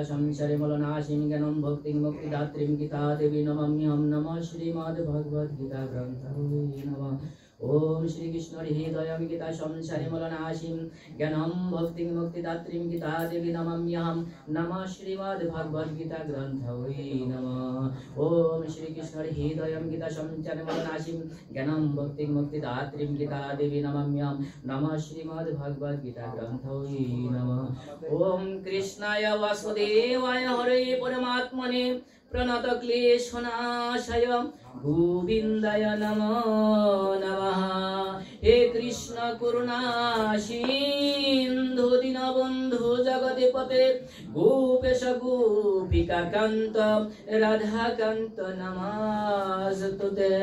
संसारे मलनाशिनी ज्ञानं भक्तिं मुक्तिदात्रीं गीता देवी नमाम्यहं। नमः श्रीमद्भगवद्गीता ग्रन्थये नमः। ओम श्री कृष्ण हृदयं गीता संसारे मलनाशिं ज्ञानं भक्तिं मुक्तिदात्रीं गीता देवी नमाम्यहं। नमः श्रीमद्भगवद्गीता ग्रन्थये नमः। ओम श्री कृष्ण हृदयं गीता संसारे मलनाशिं ज्ञानं भक्तिं मुक्तिदात्रीं गीता देवी नमाम्यहं। नमः श्रीमद्भगवद्गीता ग्रन्थये नमः। ओम कृष्णाय वासुदेवाय हरे परमात्मने प्रणत क्लेशनाशय गोविंदाय नमो नमः। हे कृष्ण करुणा सिंधु दीनबंधु जगदीपते गोपेश गोपिका कांत राधा कांत नमस्तुते।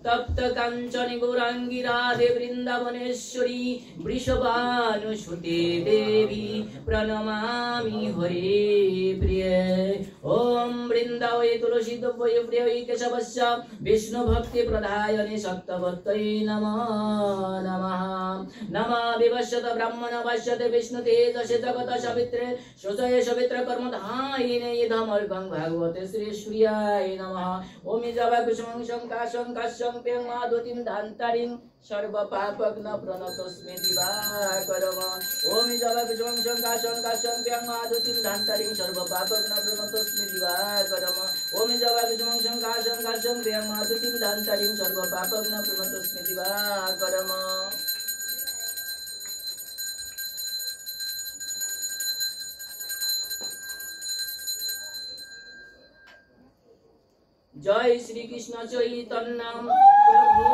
तप्त कांचन गौरांगी राधे वृंदावनेश्वरी वृषभानुसुते देवी प्रणमामि हरे प्रिये। ओम वृंदावै तुलसी दुर्वै प्रिय केशवस्य विष्णु भक्ति प्रदायने सत्तवत्तये नमः नमः। नमः विवश्यत ब्रह्मण वश्यते विष्णु तेजसे जगत सवित्रे सुजय सवित्र कर्मधायिने इदमर्घं भागवते श्री सूर्याय नमः। ओम जवा कुसुमं शंकाशं काश्यं पें माधुतिं धान्तारिं सर्व पापग्न प्रणतोस्मि दिवाकरम। ओम जवा कुसुमं शंकाशं काश्यं पें माधुतिं धान्तारिं सर्व पापग्न प्रणतोस्मि दिवाकरम। ओम जवा कुसुमं शंकाशं काश्यं पें माधुतिं धान्तारिं सर्व पापग्न प्रणतोस्मि दिवाकरम। जय श्री कृष्ण चैतन्य प्रभु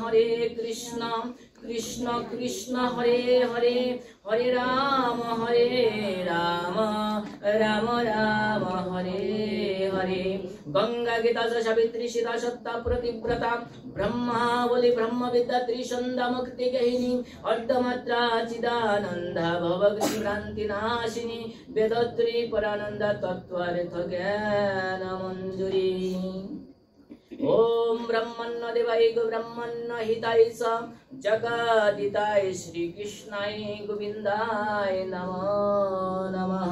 हरे कृष्ण कृष्ण कृष्ण हरे हरे हरे राम राम राम हरे हरे। गंगा गीता सावित्री सीता सत्ता प्रतिव्रता ब्रह्मावली ब्रह्म विद्या त्रिशंदा मुक्ति गहिनी अर्धमात्रा चिदानंदा भवग्नि भ्रांति नाशिनी वेदत्री परानंदा तत्वार्थ ज्ञान मंजूरी। ओम ब्रह्मण्य देवाय गो ब्रह्मण्य हिताय स जगदिताय श्री कृष्णाय गोविंदाय नमो नमः।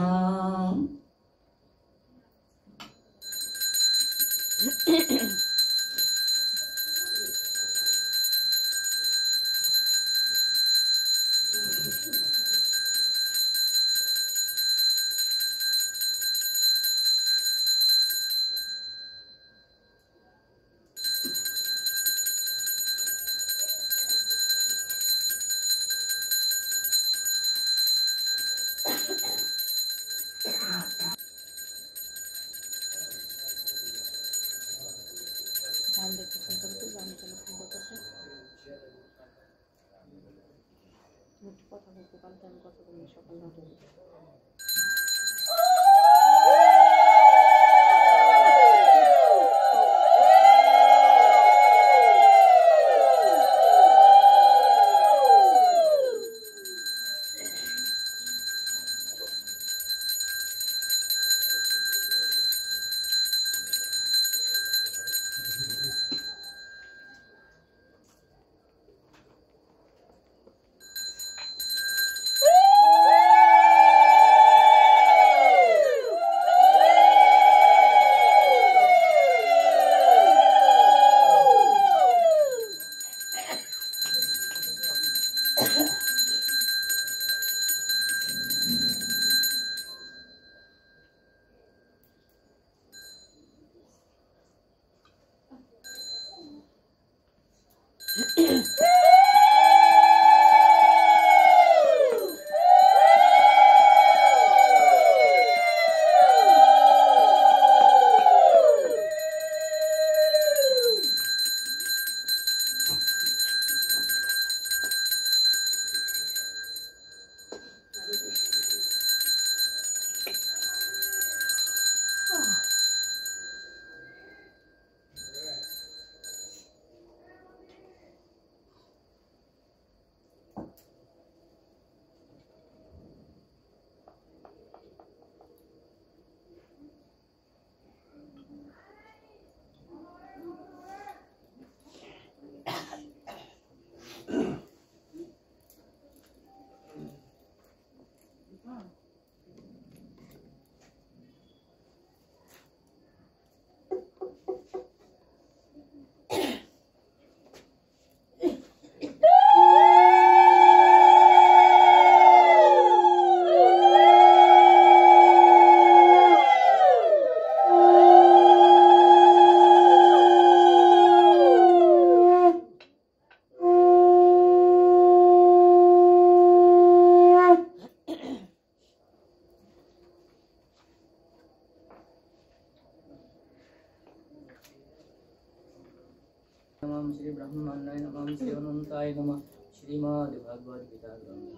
नमः श्री ब्रह्मण्डाय नमः श्री अनंताय नमः श्रीमद् भगवद गीता ग्रंथ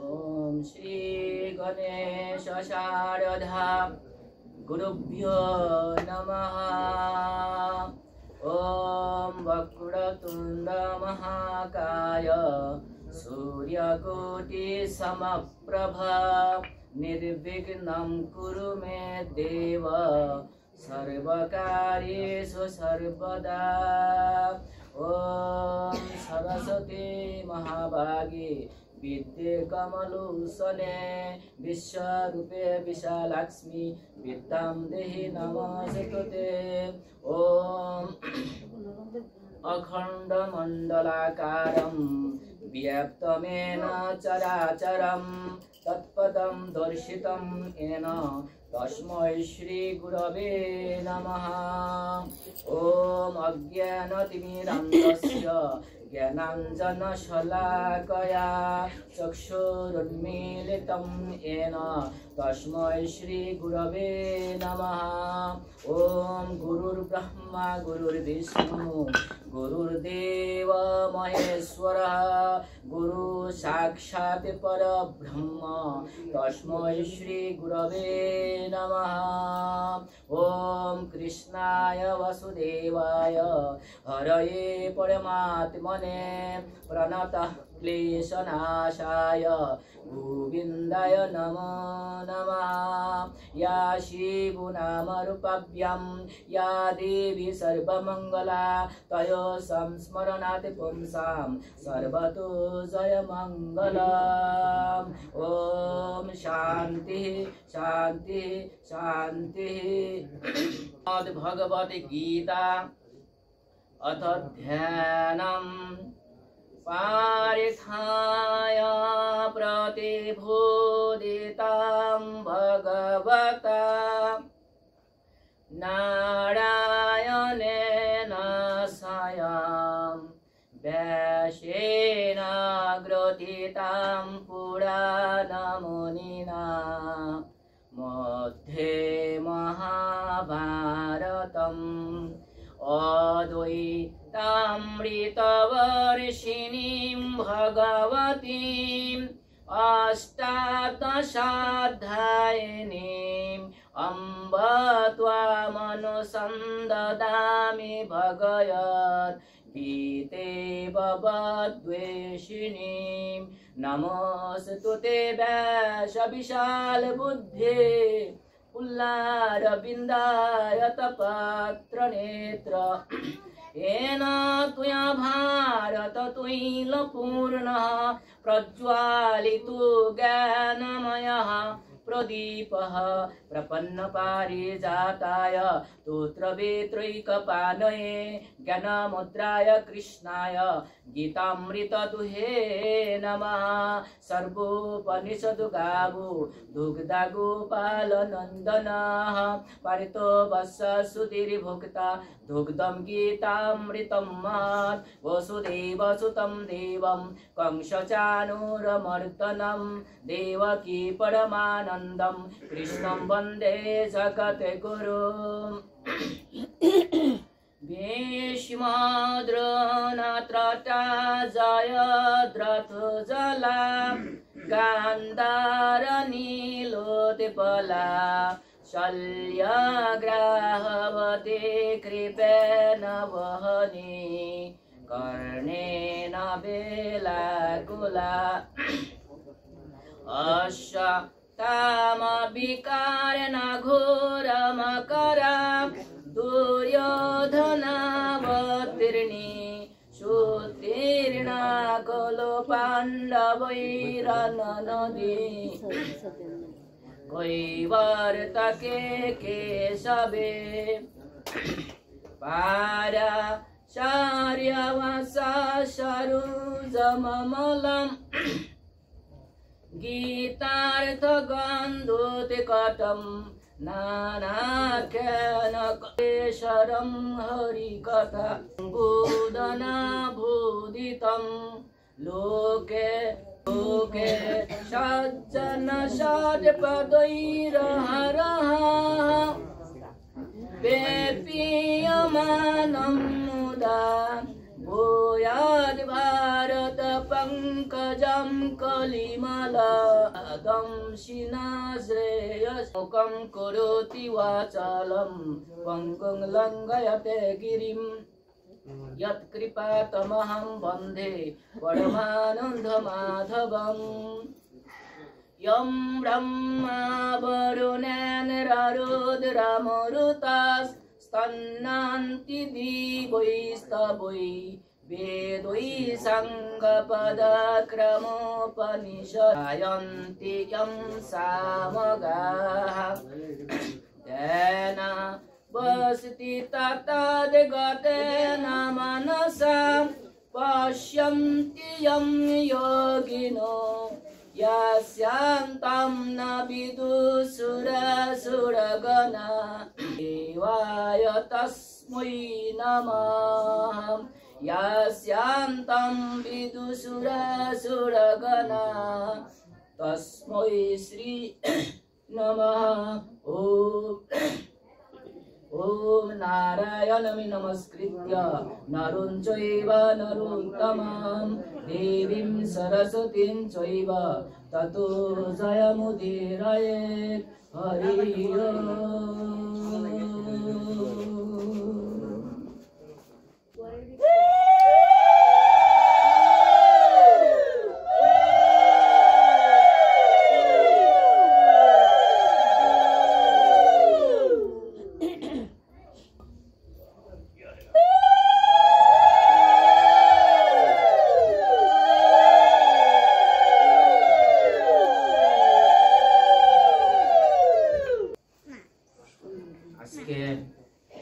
ओम श्री गणेश शारदा गुरुभ्यो नमः ओम वक्रतुंड महाकाय सूर्यकोटि समप्रभ निर्विघ्नं कुरु मे देव सर्वकार्येषु सर्वदा ओम सरस्वती महाभागे विद्ये कमलोसने विश्वरूपे विशालाक्ष्मी विद्यां देहि नमस्ते ओम अखंड मंडलाकारं व्याप्तमेन चराचरं तत्पदं दर्शितं येन तस्मै श्री गुरवे नमः ओम अज्ञानतिमिरान्धस्य ज्ञानाञ्जनशलाकया चक्षुरुन्मीलितं येन तस्मै श्री गुरवे नमः ओम गुरुर्ब्रह्मा गुरुर्विष्णु गुरुर्देव महेश्वरः गुरु साक्षात् परब्रह्म तस्मै श्री गुरवे नमः ओम कृष्णाय वसुदेवाय हरये परमात्मने प्रणतः क्लेशनाशाय गोविन्दाय नमो नमः या शिवनामरूपाभ्यां या देवी सर्वमङ्गला तयो संस्मरणात् पुंसां सर्वतो जयमङ्गलम् ॐ शान्तिः शान्तिः शान्तिः भगवद्गीता अथ ध्यानम् पार्थाय प्रतिबोधितं भगवता नारायणेन स्वयं व्यासेन ग्रथितं पुराणमुनिना मध्ये महाभारतम् अद्वैतामृतवर्षिणीं भगवतीम् अष्टादशाध्यायिनीम् अम्ब त्वामनुसन्ददामि भगवत् गीते भवद्वेषिणीं नमोऽस्तु ते व्यासविशालबुद्धे पुल्लारविन्दायतपात्रनेत्र येन त्वया भारत तैलपूर्णः प्रज्वालितो ज्ञानमयः प्रदीपः प्रपन्नपारिजाताय स्तोत्रवेत्रैकपाणये ज्ञानमुद्राय कृष्णाय गीतामृतदुहे नमः सर्वोपनिषदु गावो दुग्धा गोपालनन्दनः परितो वत्ससुधीर्भुक्ता दुग्धं गीतामृतं महत् वसुदेवसुतं देवं कंसचाणूरमर्दनं देवकी परमानन्दं कृष्णं वन्दे जगद्गुरुम् भीष्मद्रोणत्रटा जयद्रथजला गान्धारनीलोत्पला शल्यग्राहवती कृपेण वहनी कर्णेन बेलाकुला अश्वत्थामविकारेण घोरमकरा दुर्योधनावतीर्णी सुतीर्णा खलु पाण्डवैरनदी कैवर्तके केशवे पाराशार्यवसा सरोजममलम् गीतार्थगन्धोत्कटं नानाख्यानकेशरं हरिकथा बोधनाबोधितं लोके लोके सज्जन षट्पदैरहरः पेपीयमानः गमनं मुदा भूयाद् भारत पंकजं कलिमलादंशिना श्रेयस्मुखं करोति वाचालं पंकुं लङ्घयते गिरिं यत्कृपातमहं वन्दे परमानन्दमाधवम् यं ब्रह्मा वरुणेन्द्ररुद्रमरुतास्तन्नान्ति दिवैस्तवै वेदै साङ्गपदक्रमोपनिषदायन्ति यं सामगाः तेन वसति ततद्गतेन मनसा पश्यन्ति यं योगिनो यस्यान्तं न विदुषुरसुरगणा देवाय तस्मै नमः यस्यान्तं विदुषुरसुरगणा तस्मै श्री नमः ओम नारायणं नमस्कृत्य नरं चैव नरोत्तमं देवीं सरस्वतीं चैव ततो जयमुदीरयेत् हरि ओम्।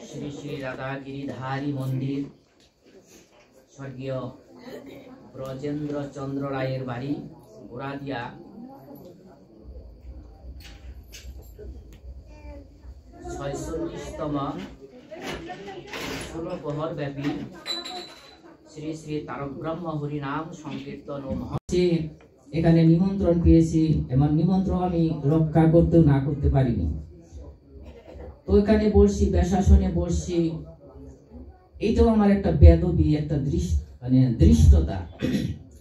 श्री श्री राधा गिरिधारी मंदिर स्वर्गीय ब्रजेंद्र चंद्र रायर बाड़ी गोरादिया 46তম 16 প্রহর ব্যাপী শ্রী শ্রী তারক ব্রহ্ম হরিনাম সংকীর্তন ও এখানে নিমন্ত্রণ পেয়েছি এবং নিমন্ত্রণ আমি রক্ষা করতেও না করতে পারিনি। তো এখানে বলছি বেশাসনে বলছি, এইটাও আমার একটা বেদবি, একটা দৃষ্টতা,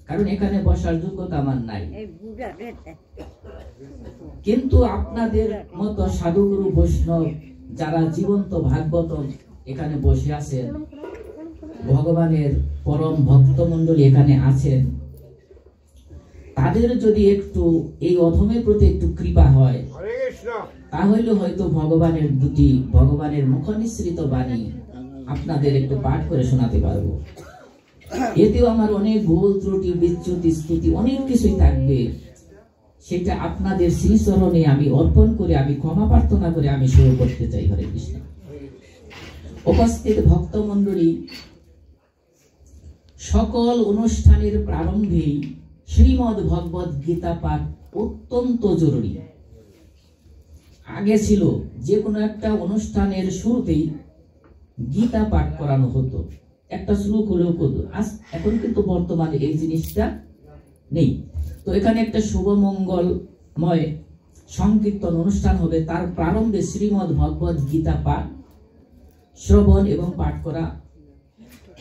কারণ এখানে বসার যোগ্যতা আমার নাই। কিন্তু আপনাদের মতো সাধুগুরু বৈষ্ণব যারা জীবন্ত ভাগবত এখানে বসে আছেন, ভগবানের পরম ভক্ত মন্ডলী এখানে আছেন, তাদের যদি একটু এই অধমের প্রতি একটু কৃপা হয়, তাহলে হয়তো ভগবানের মুখনিসৃত বাণী আপনাদের একটু পাঠ করে শোনাতে পারবো। এতেও আমার অনেক ভুল ত্রুটি বিচ্যুতি স্তুতি অনেক কিছুই থাকবে, সেটা আপনাদের শ্রীচরণে আমি অর্পণ করে আমি ক্ষমা প্রার্থনা করে আমি শুরু করতে চাই। হরে কৃষ্ণ। উপস্থিত ভক্ত মন্ডলী, সকল অনুষ্ঠানের প্রারম্ভেই শ্রীমদ্ ভগবত গীতা পাঠ অত্যন্ত জরুরি। আগে ছিল যে কোনো একটা অনুষ্ঠানের শুরুতেই গীতা পাঠ করানো হতো, একটা শ্লোক হলেও হতো। এখন কিন্তু বর্তমানে এই জিনিসটা নেই। তো এখানে একটা শুভ মঙ্গলময় সংকীর্তন অনুষ্ঠান হবে, তার প্রারম্ভে শ্রীমদ্ ভগবত গীতা পাঠ শ্রবণ এবং পাঠ করা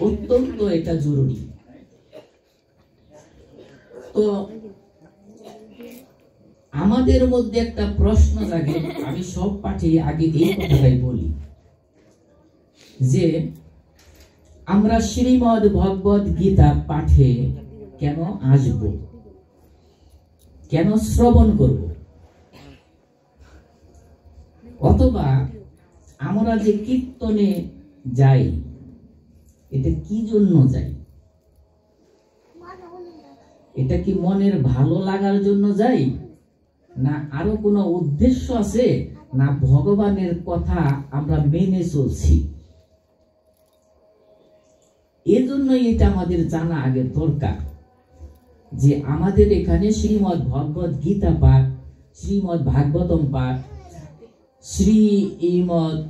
অত্যন্ত এটা জরুরি। তো আমাদের মধ্যে একটা প্রশ্ন জাগে, আমি সব পাঠে আগে এই কথাটাই বলি যে আমরা শ্রীমদ্ ভগবত গীতা পাঠে কেন আসব, কেন শ্রবণ করব, অথবা আমরা যে কীর্তনে যাই এটা কি জন্য যাই? এটা কি মনের ভালো লাগার জন্য যাই, না আরো কোনো উদ্দেশ্য আছে, না ভগবানের কথা আমরা মেনে চলছি? এজন্যই এটা আমাদের জানা আগে দরকার যে আমাদের এখানে শ্রীমদ্ ভগবত গীতা পাঠ, শ্রীমদ্ ভাগবতম পাঠ, শ্রীমদ্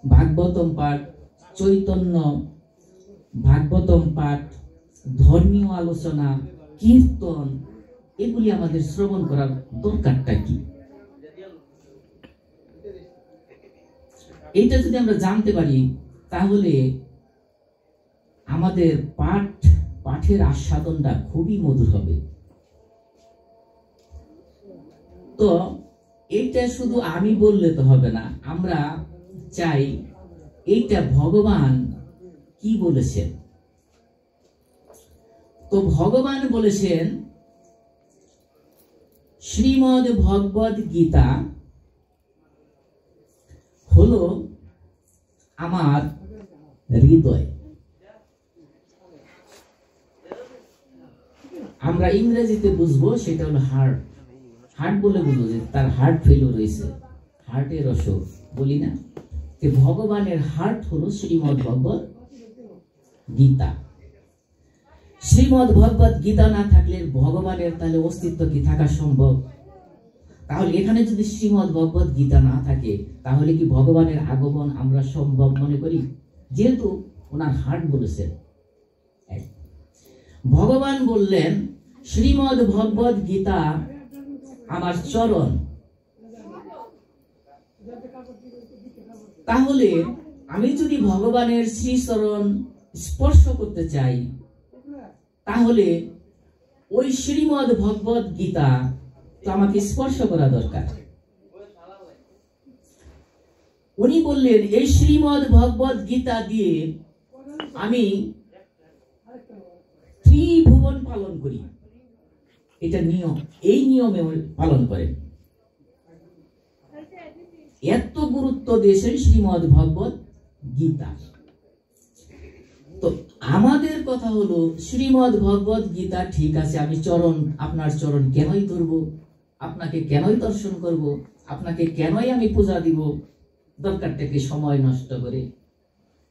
ভাগবতম পাঠ, চৈতন্য ভাগবতম পাঠ, ধর্মীয় আলোচনা, কীর্তন, এগুলি আমাদের শ্রবণ করার দরকারটা কি? এইটা যদি আমরা জানতে পারি তাহলে আমাদের পাঠের আস্বাদনটা খুবই মধুর হবে। তো এইটা শুধু আমি বললে তো হবে না, আমরা চাই এইটা ভগবান কি বলেছেন। তো ভগবান বলেছেন শ্রীমদ্ ভগবদ গীতা হলো আমার হৃদয়। আমরা ইংরেজিতে বুঝবো সেটা হলো হার্ট। হার্ট বলে বুঝবো যে তার হার্ট ফেলিওর হয়েছে, হার্টের অসুখ বলি না। ভগবানের হার্ট হলো শ্রীমদ্ ভগবদ গীতা। শ্রীমদ্ ভগবদ গীতা না থাকলে ভগবানের তাহলে অস্তিত্ব কি থাকা সম্ভব? তাহলে এখানে যদি শ্রীমদ্ ভগবদ গীতা না থাকে তাহলে কি ভগবানের আগমন আমরা সম্ভব মনে করি? যেহেতু ওনার হার্ট বলেছেন। ভগবান বললেন শ্রীমদ্ ভগবদ গীতা আমার চরণ। তাহলে আমি যদি ভগবানের শ্রীচরণ স্পর্শ করতে চাই তাহলে ওই শ্রীমদ্ ভগবদ গীতা তো আমাকে স্পর্শ করা দরকার। উনি বললেন এই শ্রীমদ্ ভগবদ গীতা দিয়ে আমি ত্রিভুবন পালন করি। এটা নিয়ম, এই নিয়মে পালন করেন। এত গুরুত্ব দিয়েছেন শ্রীমদ্ ভগবদ গীতা। তো আমাদের কথা হলো শ্রীমদ্ ভগবদ গীতা ঠিক আছে, আমি আপনার চরণ কেনই ধরবো, আপনাকে কেনই দর্শন করব, আপনাকে কেনই আমি পূজা দিব, দরকারটাকে সময় নষ্ট করে।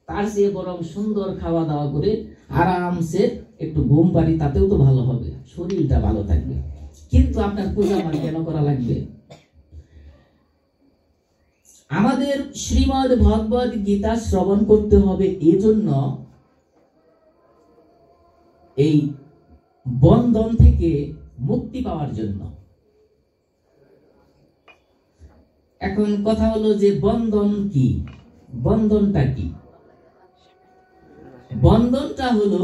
তার চেয়ে বরং সুন্দর খাওয়া দাওয়া করে আরামসে একটু ঘুম পারি, তাতেও তো ভালো হবে, শরীরটা ভালো থাকবে। কিন্তু আপনার পূজা আমার কেন করা লাগবে? আমাদের শ্রীমদ্ ভগবদ গীতা শ্রবণ করতে হবে এজন্য এই বন্ধন থেকে মুক্তি পাওয়ার জন্য। এখন কথা হলো যে বন্ধন কি, বন্ধনটা কি? বন্ধনটা হলো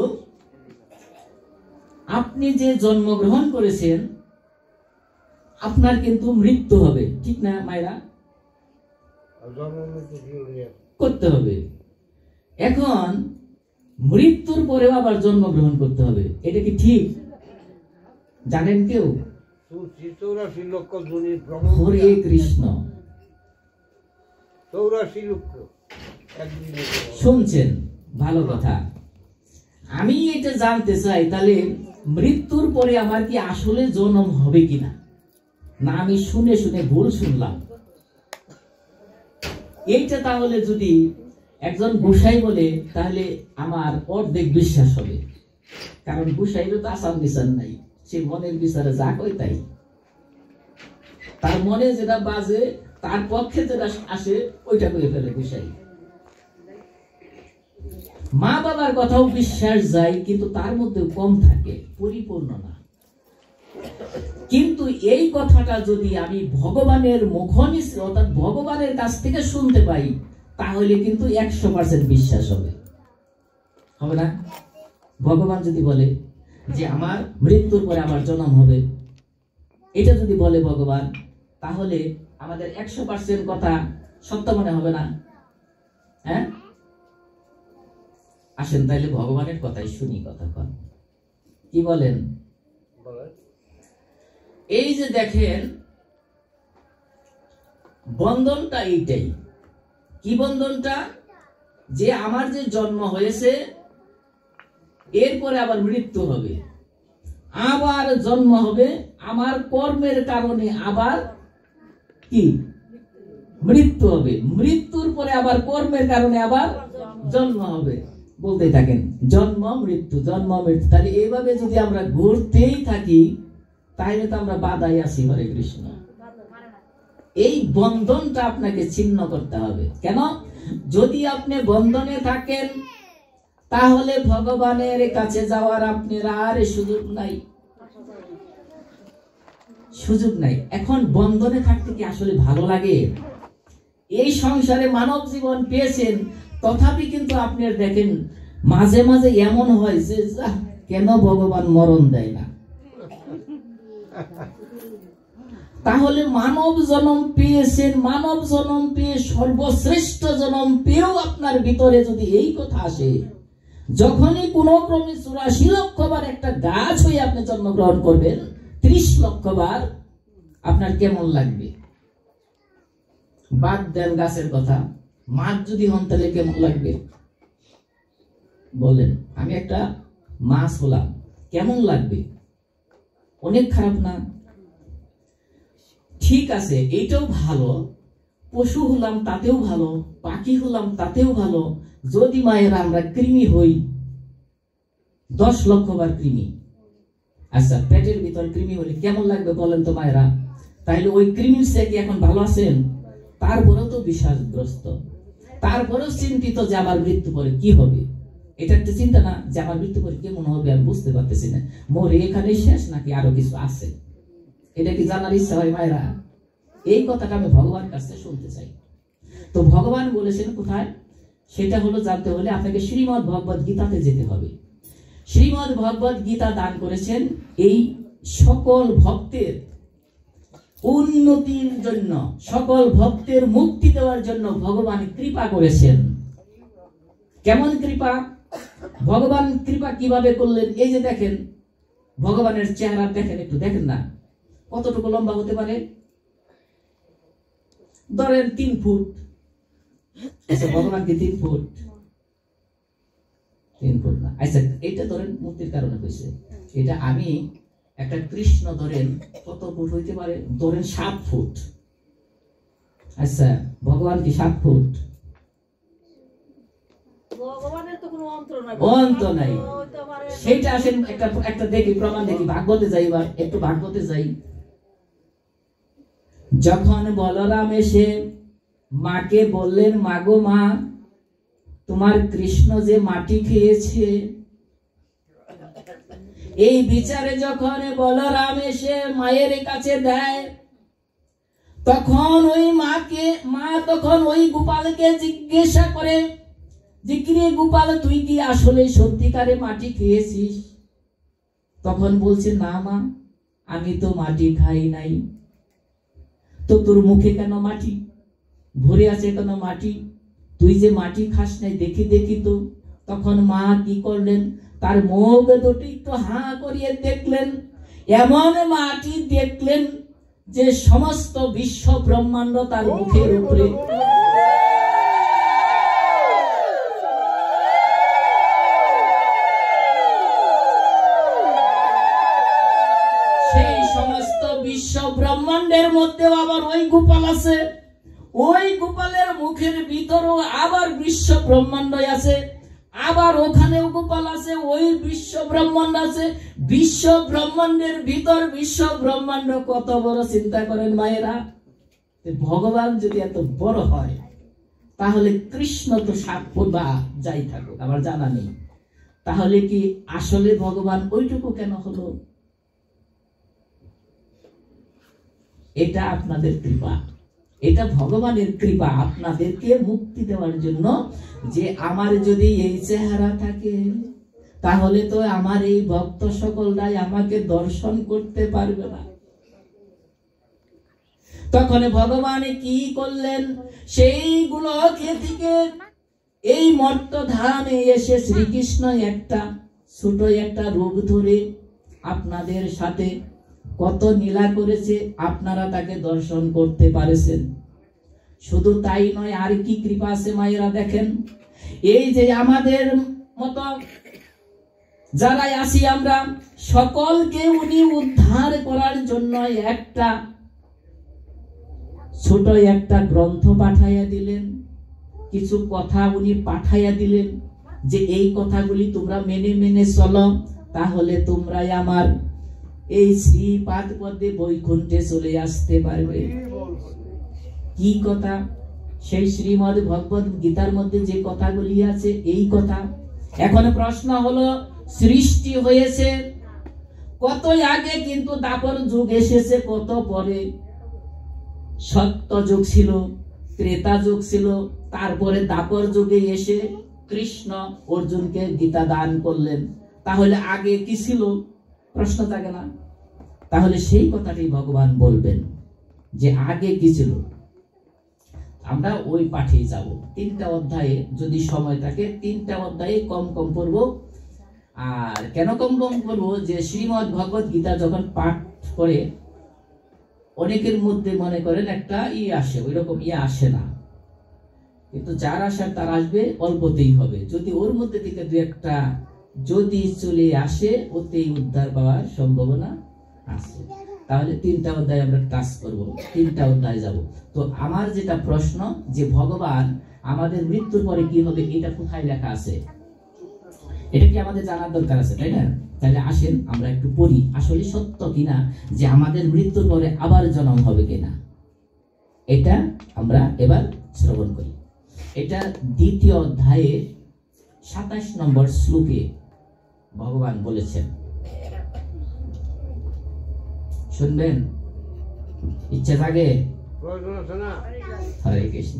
আপনি যে জন্মগ্রহণ করেছেন আপনার কিন্তু মৃত্যু হবে, ঠিক না মায়েরা? করতে হবে। এখন মৃত্যুর পরেও আবার জন্মগ্রহণ করতে হবে, এটা কি ঠিক? জানেন কেউ? হরে কৃষ্ণ। শুনছেন, ভালো কথা। আমি এটা জানতে চাই তাহলে মৃত্যুর পরে আমার কি আসলে জন্ম হবে কিনা, না আমি শুনে শুনে ভুল শুনলাম? এইটা তাহলে যদি একজন গোসাই বলে তাহলে আমার অর্ধেক বিশ্বাস হবে, কারণ গোসাইরও তো আসার বিচার নাই, সে মনের বিচারে যা কয় তাই। তার মনে যেটা বাজে, তার পক্ষে যেটা আসে ওইটা করে ফেলে গোসাই। মা বাবার কথাও বিশ্বাস যায়, কিন্তু তার মধ্যে কম থাকে, পরিপূর্ণ না। কিন্তু এই কথাটা যদি আমি ভগবানের মুখনিসৃত অর্থাৎ ভগবানের কাছ থেকে শুনতে পাই তাহলে কিন্তু 100% বিশ্বাস হবে, হবে না? ভগবান যদি বলে যে আমার মৃত্যুর পরে আমার জন্ম হবে, এটা যদি বলে ভগবান, তাহলে আমাদের 100% কথা সত্য মনে হবে না? হ্যাঁ, আসেন তাইলে ভগবানের কথাই শুনি কতক্ষণ। কি বলেন? এই যে দেখেন বন্ধনটা এইটাই। কি বন্ধনটা? যে আমার যে জন্ম হয়েছে এরপরে আবার মৃত্যু হবে, আবার জন্ম হবে, আমার কর্মের কারণে আবার কি মৃত্যু হবে, মৃত্যুর পরে আবার কর্মের কারণে আবার জন্ম হবে, বলতে থাকেন জন্ম মৃত্যু জন্ম মৃত্যু। তাহলে এইভাবে যদি আমরা ঘুরতেই থাকি তাহলে তো আমরা বাধাই আছি। হরে কৃষ্ণ। এই বন্ধনটা আপনাকে ছিন্ন করতে হবে। কেন? যদি আপনি বন্ধনে থাকেন তাহলে ভগবানের কাছে যাওয়ার আপনার আর সুযোগ নাই, সুযোগ নাই। এখন বন্ধনে থাকতে কি আসলে ভালো লাগে? এই সংসারে মানব জীবন পেয়েছেন তথাপি কিন্তু আপনি দেখেন মাঝে মাঝে এমন হয় যে কেন ভগবান মরণ দেয় না। তাহলে মানব জন্ম পেয়েছেন, মানব জন্ম পেয়ে সর্বশ্রেষ্ঠ জন্ম পেয়েও আপনার ভিতরে যদি এই কথা আসে, যখনই কোন ক্রমে 84 লক্ষ বার একটা গাছ হয়ে আপনি জন্মগ্রহণ করবেন, 30 লক্ষ বার আপনার কেমন লাগবে? বাদ দেন গাছের কথা, মাছ যদি হন তাহলে কেমন লাগবে বলেন? আমি একটা মাছ হলাম, কেমন লাগবে? অনেক খারাপ না? ঠিক আছে, এইটাও ভালো। পশু হলাম তাতেও ভালো, পাখি হলাম তাতেও ভালো। যদি মায়েরা আমরা কৃমি হই, 10 লক্ষ বার কৃমি, আচ্ছা পেটের ভিতর কৃমি হলে কেমন লাগবে বলেন তো মায়েরা? তাইলে ওই কৃমির সে কি এখন ভালো আছেন? তারপরেও তো বিষাদগ্রস্ত, তারপরেও চিন্তিত যে আমার মৃত্যু পরে কি হবে। এটা একটা চিন্তা না যে আমার মৃত্যু পরে কেমন হবে আমি বুঝতে পারতেছি না, মোরে এখানে শেষ নাকি আরো কিছু আছে? এটা কি জানার ইচ্ছা হয় মায়েরা? এই কথাটা আমি ভগবান কাছে শুনতে চাই। তো ভগবান বলেছেন কোথায়, সেটা হলো জানতে হলে আপনাকে শ্রীমদ্ ভগবত গীতাতে যেতে হবে। শ্রীমদ্ ভগবত গীতা দান করেছেন এই সকল ভক্তের উন্নতির জন্য, সকল ভক্তের মুক্তি দেওয়ার জন্য ভগবান কৃপা করেছেন। কেমন কৃপা? ভগবান কৃপা কিভাবে করলেন? এই যে দেখেন ভগবানের চেহারা দেখেন, একটু দেখেন না কতটুকু লম্বা হতে পারে? ধরেন 3 ফুট। আচ্ছা ভগবান কি 3 ফুট? 3 ফুট না। আচ্ছা এটা ধরেন মূর্তির কারণে হয়েছে। এটা আমি একটা কৃষ্ণ ধরেন কত ফুট হইতে পারে? ধরেন 7 ফুট। আচ্ছা ভগবান কি 7 ফুট? ভগবানের তো কোনো অন্ত নাই। সেইটা আসেন একটা দেখি, প্রমাণ দেখি। ভাগবতে যাই, এবার একটু ভাগবতে যাই। যখন বলরাম এসে মাকে বললেন, মাগো মা, তোমার কৃষ্ণ যে মাটি খেয়েছে, এই বিচারে যখন বলরাম এসে মায়ের কাছে দেয়, তখন ওই মা তখন ওই গোপালকে জিজ্ঞাসা করে যে কিরে গোপাল, তুই কি আসলে সত্যিকারে মাটি খেয়েছিস? তখন বলছে, না মা, আমি তো মাটি খাই নাই। তো তোর মুখে কেন মাটি ভরে আছে? কেন মাটি? তুই যে মাটি খাস নাই, দেখি দেখি তো। তখন মা কি করলেন, তার মুখ দুটি একটু হাঁ করিয়ে দেখলেন, এমন মাটি দেখলেন যে সমস্ত বিশ্ব ব্রহ্মাণ্ড তার মুখের উপরে। সেই সমস্ত বিশ্ব ব্রহ্মাণ্ডের মধ্যে আবার ওই গোপাল আছে, ওই গোপালের মুখের ভিতরেও আবার বিশ্ব ব্রহ্মাণ্ড আছে, আবার ওখানেও গোপাল আছে, ওই বিশ্ব ব্রহ্মাণ্ড আছে। বিশ্ব ব্রহ্মাণ্ডের ভিতর বিশ্ব ব্রহ্মাণ্ড কত বড়, চিন্তা করেন মায়েরা। ভগবান যদি এত বড় হয়, তাহলে কৃষ্ণ তো 7 ফুট বা যাই থাকুক, আমার জানা নেই, তাহলে কি আসলে ভগবান ওইটুকু কেন হলো? এটা আপনাদের কৃপা, এটা ভগবানের কৃপা আপনাদেরকে মুক্তি দেওয়ার জন্য। যে আমার যদি এই চেহারা থাকে, তাহলে তো আমার এই ভক্ত সকলরাই আমাকে দর্শন করতে পারবে না। তখন ভগবান কি করলেন, সেইগুলো থেকে এই মর্ত ধামে এসে শ্রীকৃষ্ণ একটা ছোট একটা রূপ ধরে আপনাদের সাথে কত লীলা করেছে, আপনারা তাকে দর্শন করতে পারেছেন। শুধু তাই নয়, আর কি কৃপা আছে মায়েরা দেখেন। এই যে আমাদের মত যারা আছি আমরা সকলকে উনি উদ্ধার করার জন্য একটা ছোট একটা গ্রন্থ পাঠাইয়া দিলেন, কিছু কথা উনি পাঠাইয়া দিলেন যে এই কথাগুলি তোমরা মেনে মেনে চলো, তাহলে তোমরাই আমার এই শ্রীপাদ পদে বৈকুণ্ঠে চলে আসতে পারবে। কি কথা? সেই শ্রীমদ্ ভগবত গীতার মধ্যে যে কথাগুলি আছে এই কথা। এখন প্রশ্ন হলো, সৃষ্টি হয়েছে কত আগে, কিন্তু দাপর যুগ এসেছে কত পরে। সত্য যুগ ছিল, ত্রেতা যুগ ছিল, তারপরে দ্বাপর যুগে এসে কৃষ্ণ অর্জুনকে গীতা দান করলেন। তাহলে আগে কি ছিল? প্রশ্ন থাকে না? তাহলে সেই কথাটি ভগবান বলবেন যে আগে কি ছিল। আমরা ওই পাঠে যাব, 3টা অধ্যায়ে যদি সময় থাকে 3টা অধ্যায়ে কম কম পড়বো। আর কেন কম কম করবো? যে শ্রীমদ্ ভগবত গীতা যখন পাঠ করে অনেকের মধ্যে মনে করেন একটা আসে, ওই রকম আসে না, কিন্তু যার আসার তার আসবে, অল্পতেই হবে। যদি ওর মধ্যে থেকে 2-1টা যদি চলে আসে, ওতেই উদ্ধার পাওয়ার সম্ভাবনা আছে। তাহলে 3টা অধ্যায় আমরা টাচ করব, 3টা অধ্যায় যাব। তো আমার যেটা প্রশ্ন, যে ভগবান আমাদের মৃত্যুর পরে কি হবে, এটা কোথায় লেখা আছে? এটা কি আমাদের জানার দরকার আছে, তাই না? তাহলে আসেন আমরা একটু পড়ি, আসলে সত্য কিনা যে আমাদের মৃত্যুর পরে আবার জন্ম হবে কিনা, এটা আমরা এবার শ্রবণ করি। এটা 2য় অধ্যায়ে 27 নম্বর শ্লোকে ভগবান বলেছেন, শুনবেন? ইচ্ছা থাকে? হরে কৃষ্ণ।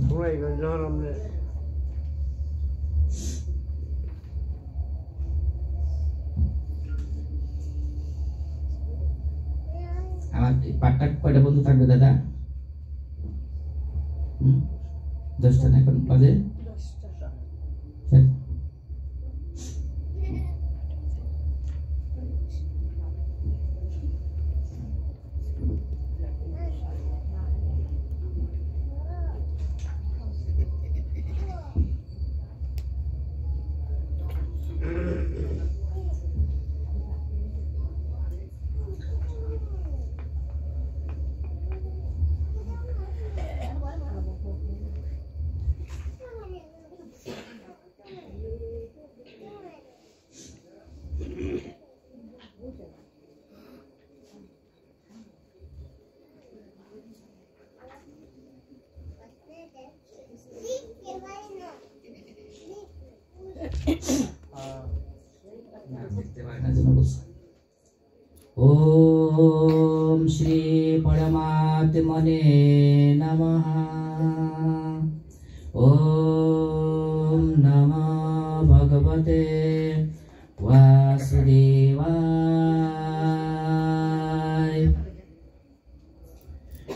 আমার পাঠটা কয়টা বন্ধু থাকবে দাদা? 10টা না? এখন বাজে 10টা। ओम श्री परमात्मने नमः। ओम नमः भगवते वासुदेवाय।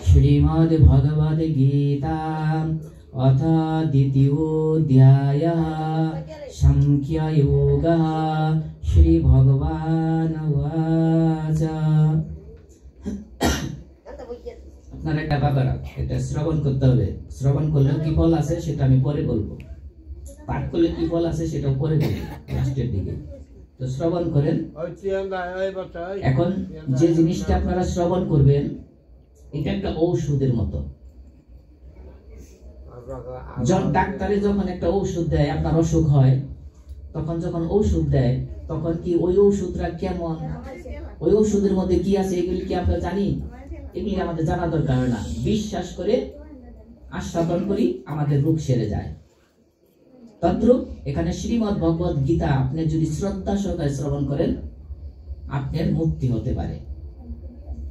श्रीमद् भगवद गीता अथ 2य सांख्य योगः। श्री भगवान वाच। আপনারা একটা ব্যাপার, এটা শ্রবণ করতে হবে। শ্রবণ করলে কি ফল আছে সেটা আমি পরে বলবো, পাঠ করলে কি ফল আছে সেটাও পরে বলবো লাস্টের দিকে। তো শ্রবণ করেন। এখন যে জিনিসটা আপনারা শ্রবণ করবেন, এটা একটা ঔষধের মতো। ডাক্তারে যখন একটা ঔষধ দেয়, আপনার অসুখ হয়, তখন যখন ঔষধ দেয়, তখন কি ওই ঔষধটা কেমন, ওই ঔষধের মধ্যে কি আছে, এগুলি কি আমরা জানি? এগুলি আমাদের জানা দরকার হয় না, বিশ্বাস করে আস্বাদন করি, আমাদের রোগ সেরে যায়। তদ্রূপ এখানে শ্রীমদ্ ভগবত গীতা আপনি যদি শ্রদ্ধা সহকারে শ্রবণ করেন, আপনার মুক্তি হতে পারে।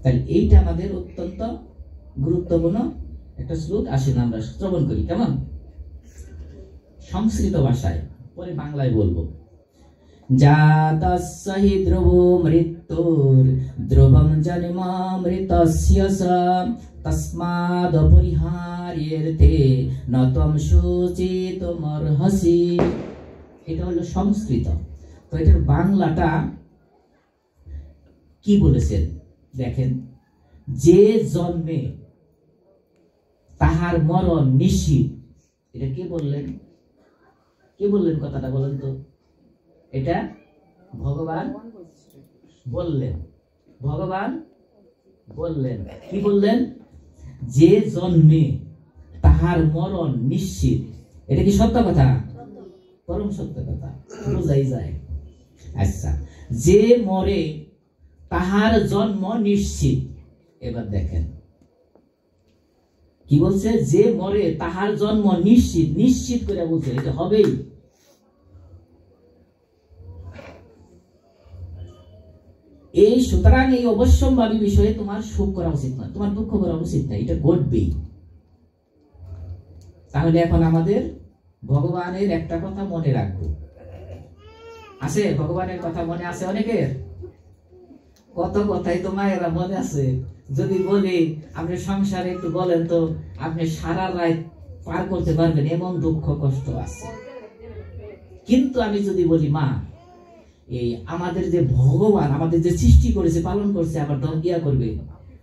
তাহলে এইটা আমাদের অত্যন্ত গুরুত্বপূর্ণ একটা শ্লোক। আসেন আমরা শ্রবণ করি, কেমন? সংস্কৃত ভাষায়, পরে বাংলায় বলবো। জাতস্য হি ধ্রুবো মৃত্যুর ধ্রুবম জন্মামৃতস্য তস্মাদ অপরিহার্যেতে ন ত্বম শুচিতুমর্হসি। এটা হলো সংস্কৃত। তো এটার বাংলাটা কি বলেছেন দেখেন। যে জন্মে তাহার মরণ নিশ্চিত। এটা কে বললেন? কে বললেন কথাটা বলেন তো? এটা ভগবান বললেন। ভগবান বললেন, কি বললেন? যে জন্মে তাহার মরণ নিশ্চিত। এটা কি সত্য কথা? পরম সত্য কথা, বোঝাই যায়। আচ্ছা, যে মরে তাহার জন্ম নিশ্চিত। এবার দেখেন কি বলছে, যে মরে তাহার জন্ম নিশ্চিত। নিশ্চিত করে বলছে এটা হবেই। এই সুতরাং এই অবশ্যম্ভাবী বিষয়ে তোমার শোক করা উচিত নয়, তোমার দুঃখ করা উচিত নয়, এটা ঘটবেই। তাহলে এখন আমাদের ভগবানের একটা কথা মনে রাখবো। আছে ভগবানের কথা মনে আছে অনেকের? কত কথাই তো মায়েরা মনে আছে। যদি বলি আপনি সংসারে একটু বলেন তো আপনি সারা রাত পার করতে পারবেন, এমন দুঃখ কষ্ট আছে। কিন্তু আমি যদি বলি মা, এই আমাদের যে ভগবান আমাদের যে সৃষ্টি করেছে, পালন করছে, আবার দয়া করবে,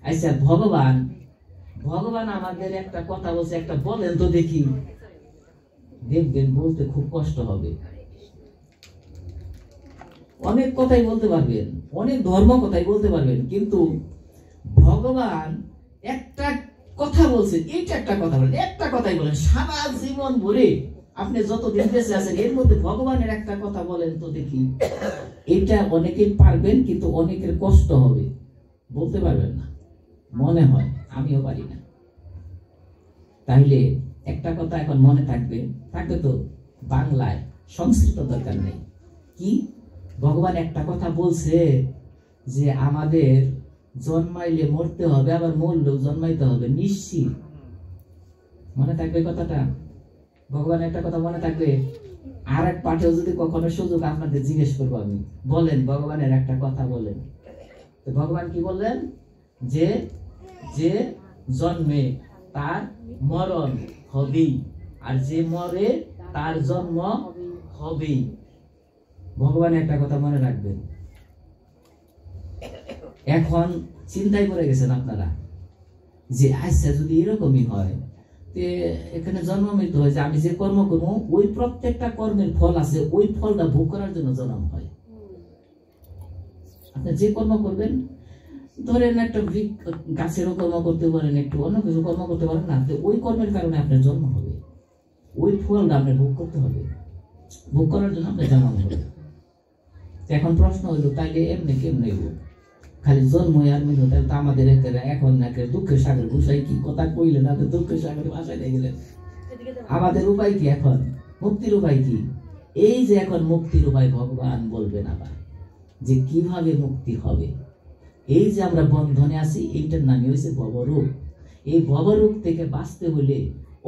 আচ্ছা ভগবান আমাদের একটা কথা বলছে, একটা বলেন তো দেখি। দেখবেন বলতে খুব কষ্ট হবে। অনেক কথাই বলতে পারবেন, অনেক ধর্ম কথাই বলতে পারবেন, কিন্তু ভগবান একটা কথা বলছেন, এইটা একটা কথা বলেন, একটা কথাই বলেন সারা জীবন ভরে আপনি যতদিন বেঁচে আছেন, এর মধ্যে ভগবানের একটা কথা বলেন তো দেখি। এটা অনেকেই পারবেন, কিন্তু অনেকের কষ্ট হবে, বলতে পারবেন না, মনে হয়। আমিও পারি না। তাইলে একটা কথা এখন মনে থাকবে তো, বাংলায়, সংস্কৃত দরকার নেই। কি ভগবান একটা কথা বলছে যে আমাদের জন্মাইলে মরতে হবে, আবার মরলেও জন্মাইতে হবে, নিশ্চিত। মনে থাকবে কথাটা? ভগবান একটা কথা মনে থাকবে। আর এক পাঠেও যদি কখনো সুযোগ আপনাদের জিজ্ঞেস করবো আমি, বলেন ভগবানের একটা কথা বলেন। তো ভগবান কি বললেন? যে যে জন্মে তার মরণ হবেই, আর যে মরে তার জন্ম হবেই। ভগবান একটা কথা মনে রাখবেন। এখন চিন্তায় করে গেছেন আপনারা যে আচ্ছা যদি এরকমই হয়, এখানে জন্ম মৃত্যু হয়, যে আমি যে কর্ম করবো ওই প্রত্যেকটা কর্মের ফল আছে, ওই ফলটা ভোগ করার জন্য জন্ম হয়। আপনি যে কর্ম করবেন, ধরেন একটা গাছেরও কর্ম করতে পারেন, একটু অন্য কিছু কর্ম করতে পারেন না, ওই কর্মের কারণে আপনার জন্ম হবে, ওই ফলটা আপনার ভোগ করতে হবে, ভোগ করার জন্য আপনার জন্ম হবে। এখন প্রশ্ন হইল তাইলে এমনি কেমনি খালি জন্ম আর মৃত্যু, তাহলে তো আমাদের এখন দুঃখের সাগর ঘুষাই কি কথা কইলেন, আপনি দুঃখের সাগরে ভাষায় নিয়ে গেলেন। আমাদের উপায় কি এখন? মুক্তির উপায় কি? এই যে এখন মুক্তির উপায় ভগবান বলবেন আবার, যে কিভাবে মুক্তি হবে। এই যে আমরা বন্ধনে আছি, এইটার নামই হয়েছে ভবরোগ। এই ভবরোগ থেকে বাঁচতে হলে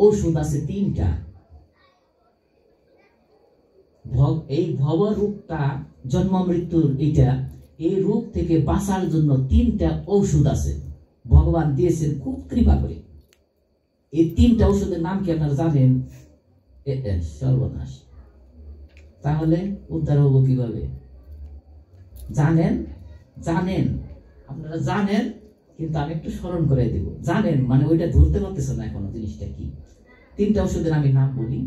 ঔষধ আছে 3টা। এই ভবরোগটা জন্ম মৃত্যুর এইটা, এই রোগ থেকে বাঁচার জন্য 3টা ঔষধ আছে, ভগবান দিয়েছেন খুব কৃপা করে। এই 3টা ঔষধের নাম কি আপনারা জানেন? সর্বনাশ। তাহলে উদ্ধার হবো কিভাবে? জানেন? আপনারা জানেন, কিন্তু আমি একটু স্মরণ করে দেব। জানেন মানে ওইটা ধরতে পারতেছেন না এখনো জিনিসটা কি। 3টা ঔষধের আমি নাম বলি,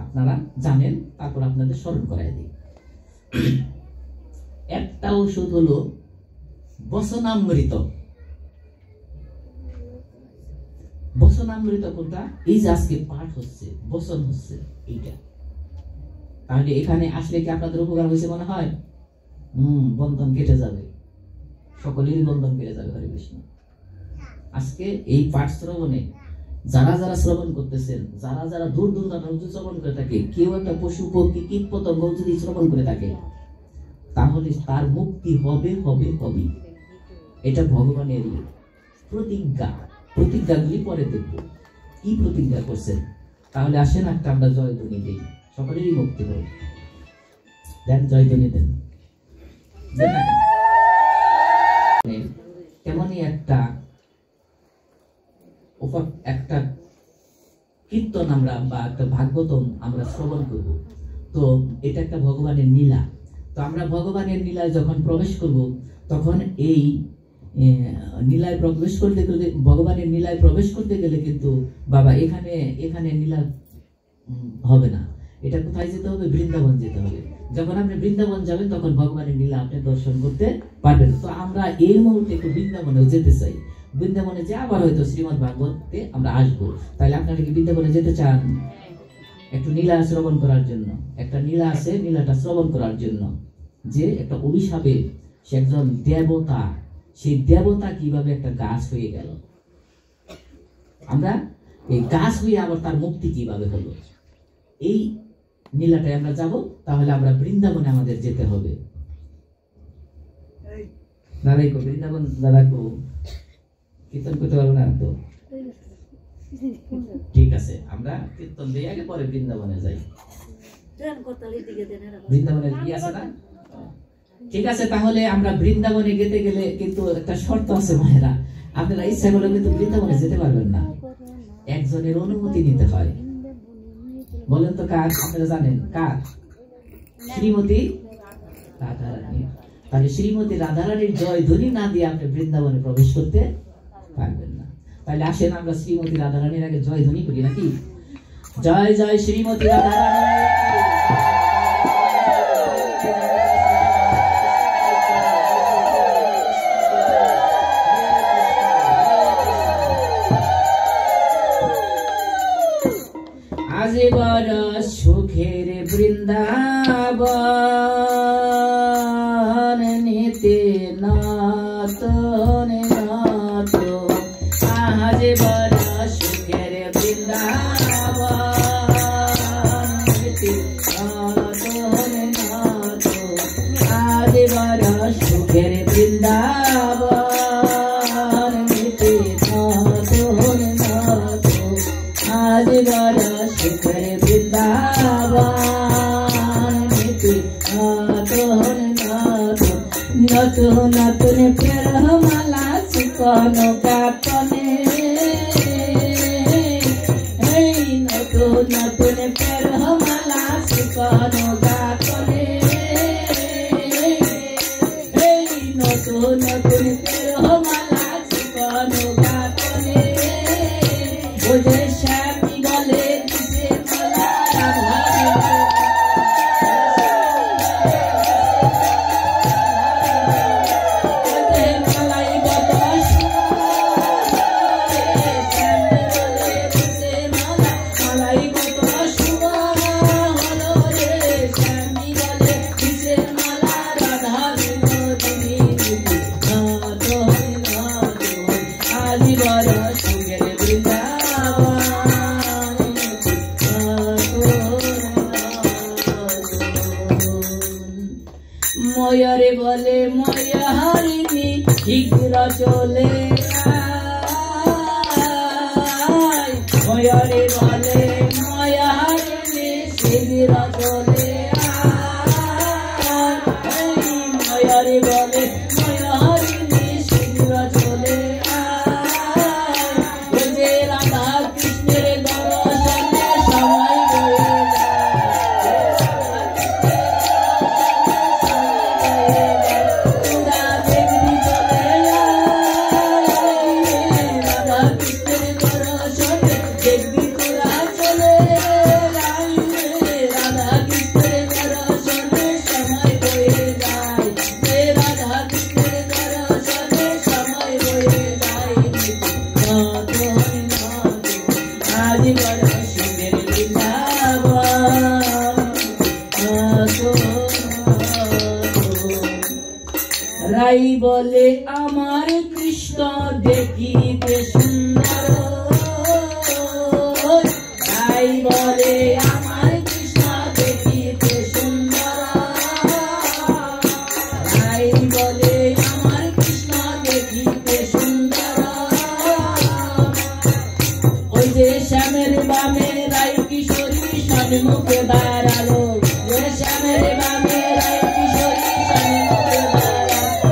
আপনারা জানেন, তারপর আপনাদের স্মরণ করাই দিই। একটা ঔষধ হলো বচনামৃত। বচনামৃত কোনটা? এই যে আজকে পাঠ হচ্ছে, বচন হচ্ছে এইটা। তাহলে এখানে আসলে কি আপনাদের উপকার হয়েছে মনে হয়? বন্ধন কেটে যাবে, সকলেরই বন্ধন কেটে যাবে। হরে কৃষ্ণ। আজকে এই পাঠ শ্রবণে যারা যারা শ্রবণ করতেছেন, যারা যারা দূর দূরান্ত শ্রবণ করে থাকে, কেউ একটা পশু পক্ষী কীট পতঙ্গ যদি শ্রবণ করে থাকে, তাহলে তার মুক্তি হবে হবে হবে। এটা ভগবানের প্রতিজ্ঞা। প্রতিজ্ঞাগুলি পরে দেখব কি প্রতিজ্ঞা করছেন। তাহলে আসেন একটা আমরা জয়ধ্বনি দিই, সকলেরই মুক্তি হবে। দেন জয়ধ্বনি দেন। তেমনই একটা কীর্তন আমরা বা একটা ভাগবতম আমরা শ্রবণ করব। তো এটা একটা ভগবানের লীলা। তো আমরা ভগবানের লীলায় যখন প্রবেশ করব, তখন এই লীলায় প্রবেশ করতে গেলে, ভগবানের লীলায় প্রবেশ করতে গেলে কিন্তু বাবা এখানে লীলা হবে না। এটা কোথায় যেতে হবে? বৃন্দাবন যেতে হবে। যখন আপনি বৃন্দাবন যাবেন, তখন ভগবানের লীলা আপনি দর্শন করতে পারবেন। তো আমরা এই মুহূর্তে একটু বৃন্দাবনেও যেতে চাই। বৃন্দাবনে যে আবার হয়তো শ্রীমদ ভাগবতে আমরা আসবো। তাহলে আপনারা কি বৃন্দাবনে যেতে চান? একটু লীলা শ্রবণ করার জন্য। একটা লীলা আছে, লীলাটা শ্রবণ করার জন্য। যে একটা অভিশাপে সে একজন দেবতা, সেই দেবতা কিভাবে একটা গাছ হয়ে গেল, আমরা এই গাছ হয়ে আবার তার মুক্তি কিভাবে হলো, এই লীলাটায় আমরা যাব। তাহলে আমরা বৃন্দাবনে আমাদের যেতে হবে। দাদাইকো বৃন্দাবন, দাদাকো কীর্তন করতে পারবো না তো? ঠিক আছে, আমরা কীর্তন দিয়ে আগে পরে বৃন্দাবনে যাই। ট্রেন করতালি দিকে দেন এরকম। বৃন্দাবনের কি আছে না? ঠিক আছে, তাহলে আমরা বৃন্দাবনে যেতে গেলে কিন্তু একটা শর্ত আছে মায়েরা, আপনারা ইচ্ছা করলে কিন্তু বৃন্দাবনে যেতে পারবেন না, একজনের অনুমতি নিতে হয়। বলেন তো কার? আপনারা জানেন কার? শ্রীমতী রাধারানী। তাহলে শ্রীমতী রাধারানীর জয় ধ্বনি না দিয়ে আপনি বৃন্দাবনে প্রবেশ করতে পারবেন না। তাহলে আসেন আমরা শ্রীমতী রাধারানীর আগে জয় ধ্বনি করি নাকি? জয় জয় শ্রীমতী রাধারানী। আজ বড় সুখের বৃন্দাবন নিতে নতন নত, আজ বড় সুখের বৃন্দাবন নিতে নতন নত, আজ বড় সুখের বৃন্দাবন নিতে নতন নত, আজ বড় সুখের বৃন্দাবন নিতে নতুন নতুন নতুন নতুন প্রেরমালা চিকন কাতনে, এই নতুন নতুন প্রেরমালা চিকন কাতনে, এই নতুন নতুন প্রেরমালা চিকন কাতনে, বুঝে স্বামী বলে দিছে মালা রাধারানী, মালাই কত স্বামী বলে দিছে মালা, মালাই কত হলো রে, স্বামী বলে দিছে মালা রাধারানী দিদি নতুন নতুন, আজি বড় সুখের বৃন্দাবন ময়ূরে বলে ময়ূরিণী শীঘ্র চলে আয়, ময়ূরে বলে ময়ূরিণী শীঘ্র চলে আয়, ময়ূরে বলে ময়ূরিণী শীঘ্র চলে আয়, যে রাধা কৃষ্ণের দর্শনে সময় হয়ে রাই বলে আমার কৃষ্ণ দেখিতে সুন্দর, রাই বলে আমার কৃষ্ণ দেখিতে সুন্দর, রাই বলে আমার কৃষ্ণ দেখিতে সুন্দর, ওই যে শ্যামের বামে রাই কিশোরী সম্মুখে দাঁড়ালো, ওই শ্যামের বামে রাই কিশোরী সম্মুখে দাঁড়ালো,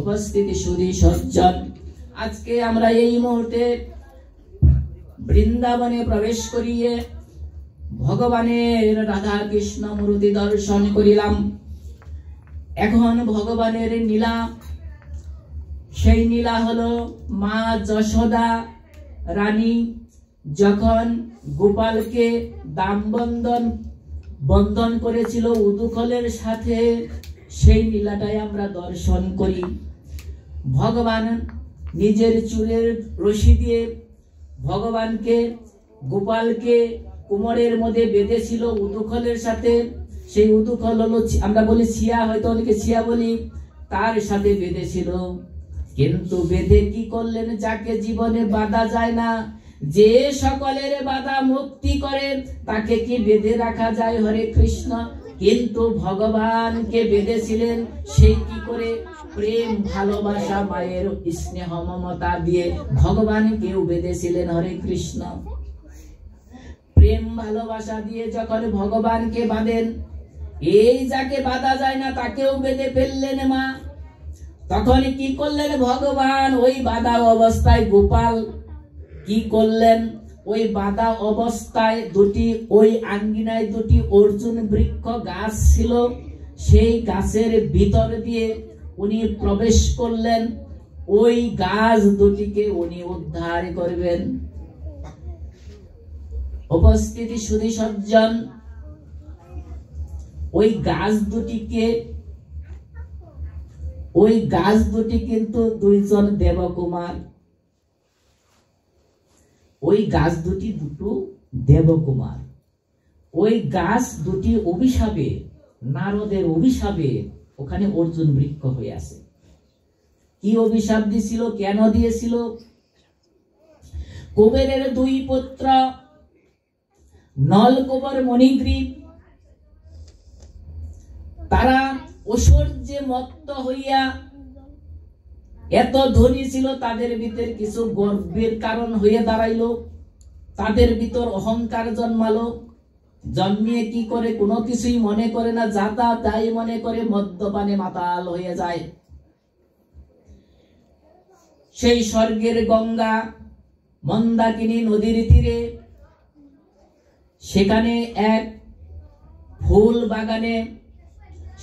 উপস্থিতি সুধী সজ্জন, আজকে আমরা এই মুহূর্তে বৃন্দাবনে প্রবেশ করিয়ে ভগবানের রাধা কৃষ্ণ মূর্তি দর্শন করিলাম। এখন ভগবানের লীলা, সেই লীলা হলো মা যশোদা রানী যখন গোপালকে দাম বন্ধন করেছিল উদুকলের সাথে, সেই লীলাটাই আমরা দর্শন করি। ভগবান নিজের চুলের রশি দিয়ে ভগবানকে গোপালকে কোমরের মধ্যে বেঁধেছিল উদুকলের সাথে, সেই উদুকল হলো আমরা বলি ছিয়া, হয়তো অনেকে ছিয়া বলি, তার সাথে বেঁধেছিল। কিন্তু বেঁধে কি করলেন? যাকে জীবনে বাধা যায় না, যে সকলের বাধা মুক্তি করে, তাকে কি বেঁধে রাখা যায়? হরে কৃষ্ণ। কিন্তু ভগবানকে বেঁধেছিলেন সেই কি করে? প্রেম ভালোবাসা, মায়ের স্নেহ মমতা দিয়ে ভগবানকেও বেঁধেছিলেন। হরে কৃষ্ণ। প্রেম ভালোবাসা দিয়ে যখন ভগবানকে বাঁধেন, এই যাকে বাঁধা যায় না তাকেও বেঁধে ফেললেন মা। তখন কি করলেন ভগবান? ওই বাঁধা অবস্থায় গোপাল কি করলেন? ওই বাঁধা অবস্থায় দুটি, ওই আঙ্গিনায় দুটি অর্জুন বৃক্ষ গাছ ছিল, সেই গাছের ভিতর দিয়ে উনি প্রবেশ করলেন। ওই গাছ দুটিকে উনি উদ্ধার করবেন। উপস্থিতি সুধী সজ্জন, ওই গাছ দুটি কিন্তু দুইজন দেবকুমার। ওই গাছ দুটি দুটো দেবকুমার। ওই গাছ দুটি অভিশাপে, নারদের অভিশাপে ওখানে অর্জুন বৃক্ষ হয়ে আছে। কি অভিশাপ দিয়েছিল? কেন দিয়েছিল? কুবেরের দুই পুত্র নলকুবর মণিগ্রীব, তারা ঐশ্বর্যে মত্ত হইয়া এত ধনী ছিল, তাদের ভিতর কিছু গর্বের কারণ হয়ে দাঁড়াইলো। তাদের ভিতর অহংকার জন্মালো। জন্মিয়ে কি করে? কোনো কিছুই মনে করে না, যা তা তাই মনে করে, মদ্যপানে মাতাল হয়ে যায়। সেই স্বর্গের গঙ্গা মন্দাকিনী নদীর তীরে, সেখানে এক ফুল বাগানে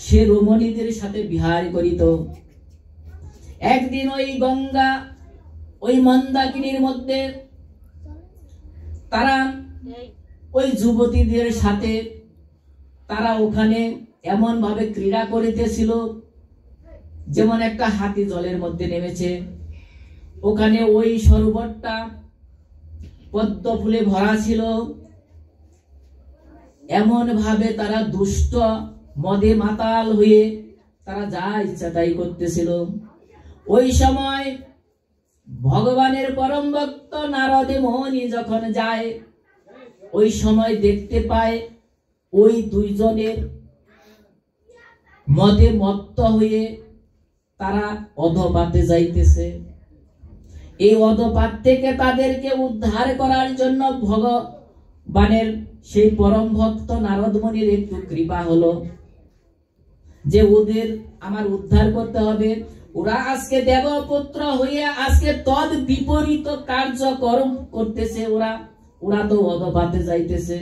সে রমণীদের সাথে বিহার করিত। একদিন ওই গঙ্গা, ওই মন্দাকিনীর মধ্যে তারা ওই যুবতীদের সাথে তারা ওখানে এমন ভাবে ক্রীড়া করিতেছিল, যেমন একটা হাতি জলের মধ্যে নেমেছে। ওখানে ওই সরোবরটা পদ্ম ফুলে ভরা ছিল। এমন ভাবে তারা দুষ্ট মদে মাতাল হয়ে তারা যা ইচ্ছা তাই করতেছিল। ওই সময় ভগবানের পরম ভক্ত নারদ মুনি যখন যায়, ওই সময় দেখতে পায় ওই দুইজনের মদে মত্ত হয়ে তারা অধপাতে যাইতেছে। এই অধপাত থেকে তাদেরকে উদ্ধার করার জন্য ভগবানের সেই পরম ভক্ত নারদ মুনির একটু কৃপা হলো যে ওদের আমার উদ্ধার করতে হবে। ওরা আজকে দেবপুত্র হইয়া আজকে তদ বিপরীত কার্যকর্ম করতেছে। ওরা তো অধপাতে যাইতেছে।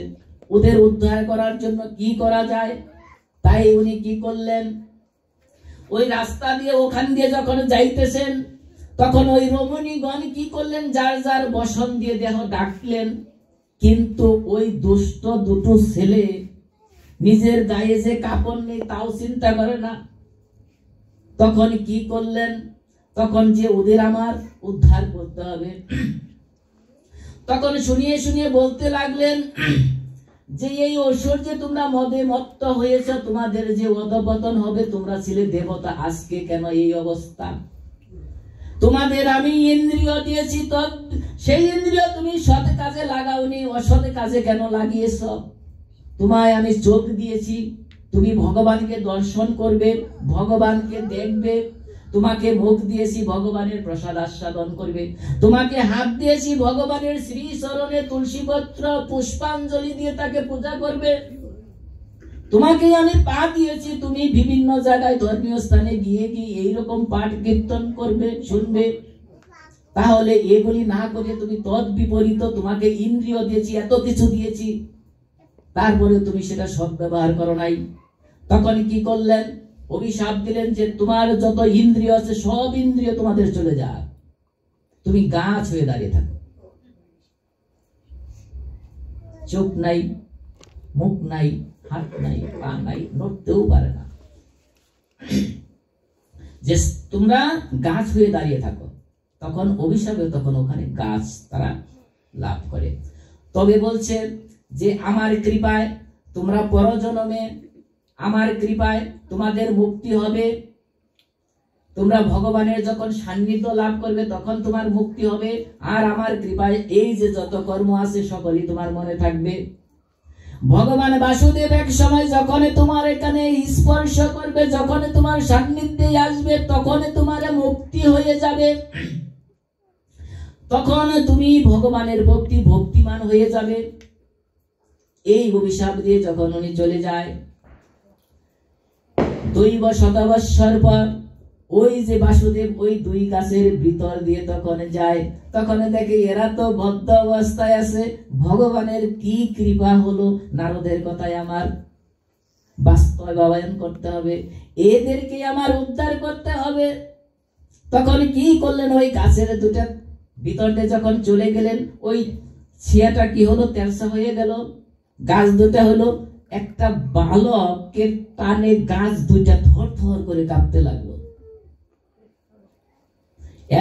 ওদের উদ্ধার করার জন্য কি করা যায়? তাই উনি কি করলেন? ওই রাস্তা দিয়ে ওখান দিয়ে যখন যাইতেছেন, তখন ওই রমণীগণ কি করলেন? যার যার বসন দিয়ে দেহ ডাকলেন। কিন্তু ওই দুষ্ট দুটো ছেলে নিজের গায়ে যে কাপড় নেই তাও চিন্তা করে না। তখন কি করলেন? তখন যে ওদের আমার উদ্ধার করতে হবে, তখন শুনিয়ে শুনিয়ে বলতে লাগলেন যে এই ঐশ্বর্যে তোমরা মদে মত্ত হয়েছ, তোমাদের যে অধপতন হবে। তোমরা ছিলে দেবতা, আজকে কেন এই অবস্থা? তোমাদের আমি ইন্দ্রিয় দিয়েছি, তো সেই ইন্দ্রিয় তুমি সৎ কাজে লাগাওনি, অসৎ কাজে কেন লাগিয়েছ? তোমায় আমি চোখ দিয়েছি, তুমি ভগবানকে দর্শন করবে, ভগবানকে দেখবে। তোমাকে মুখ দিয়েছি, ভগবানের প্রসাদ আস্বাদন করবে। তোমাকে হাত দিয়েছি, ভগবানের শ্রী চরণে তুলসী পত্র পুষ্পাঞ্জলি দিয়ে তাকে পূজা করবে। তোমাকে আমি পা দিয়েছি, তুমি বিভিন্ন জায়গায় ধর্মীয় স্থানে গিয়ে গিয়ে এইরকম পাঠ কীর্তন করবে, শুনবে। তাহলে এগুলি না করে তুমি তদ বিপরীত, তোমাকে ইন্দ্রিয় দিয়েছি, এত কিছু দিয়েছি, তারপরে তুমি সেটা সৎ ব্যবহার করো নাই। তখন কি করলেন? অভিশাপ দিলেন যে তোমার যত ইন্দ্রিয় আছে সব ইন্দ্রিয় তোমাদের চলে যাক, তুমি গাছ হয়ে দাঁড়িয়ে থাকো। চোখ নাই, মুখ নাই, হাত নাই, পা নাই, নড়তেও পারে না, যে তোমরা গাছ হয়ে দাঁড়িয়ে থাকো। তখন অভিশাপে তখন ওখানে গাছ তারা লাভ করে। তবে বলছে যে আমার কৃপায় তোমরা পরজন্মে আমার কৃপায় তোমাদের মুক্তি হবে। তোমরা ভগবানের যখন সান্নিধ্য লাভ করবে তখন তোমার মুক্তি হবে। আর আমার কৃপায় এই যে যত কর্ম আছে সকলই তোমার মনে থাকবে। ভগবান বাসুদেব এক সময় যখন তোমার এখানে স্পর্শ করবে, যখন তোমার সান্নিধ্যে আসবে, তখন তোমার মুক্তি হয়ে যাবে। তখন তুমি ভগবানের ভক্তিমান হয়ে যাবে। এই অভিশাপ দিয়ে যখন উনি চলে যায়, দৈব শতবৎসর পর ওই যে বাসুদেব ওই দুই গাছের ভিতর দিয়ে তখন যায়, তখন দেখে এরা তো বদ্ধ অবস্থায় আছে। ভগবানের কি কৃপা হলো, নারদের কথায় আমার বাস্তবায়ন করতে হবে, এদেরকে আমার উদ্ধার করতে হবে। তখন কি করলেন, ওই গাছের দুটা ভিতরে যখন চলে গেলেন, ওই ছিয়াটা কি হলো, তেরসা হয়ে গেল। গাছ দুটা হলো, একটা বালকের টানে গাছ দুইটা থর থর করে কাঁপতে লাগলো।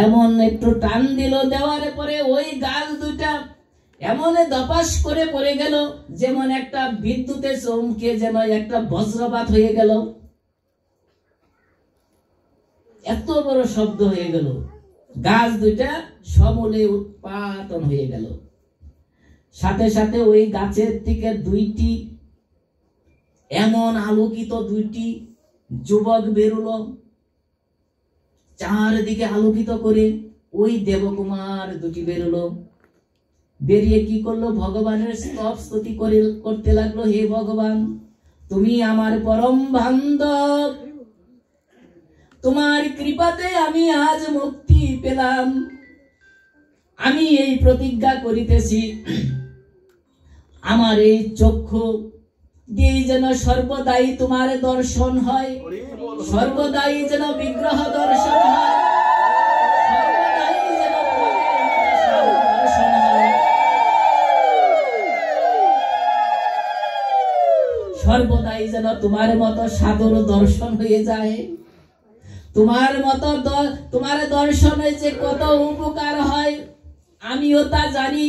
এমন একটু টান দিল, দেওয়ার পরে ওই গাছ দুইটা এমন দপাস করে পড়ে গেল, যেমন একটা বিদ্যুতের চমকে যেন একটা বজ্রপাত হয়ে গেল। এত বড় শব্দ হয়ে গেল, গাছ দুইটা সমূলে উৎপাটন হয়ে গেল। সাথে সাথে ওই গাছের থেকে দুইটি এমন আলোকিত দুইটি যুবক বেরোলো, চারদিকে আলোকিত করে ওই দেবকুমার দুটি বেরোলো। বেরিয়ে কি করলো, ভগবানের স্তব স্তুতি করতে লাগলো। হে ভগবান, তুমি আমার পরম বান্ধব, তোমার কৃপাতে আমি আজ মুক্তি পেলাম। আমি এই প্রতিজ্ঞা করিতেছি, আমার এই চক্ষু দিয়ে যেন সর্বদাই তোমার দর্শন হয়, সর্বদাই যেন বিগ্রহ দর্শন হয়, সর্বদাই যেন তোমাদের দর্শন হয়, সর্বদাই যেন তোমার মতো সাদর দর্শন হয়ে যায়। তোমার দর্শনে যে কত উপকার হয় আমিও তা জানি।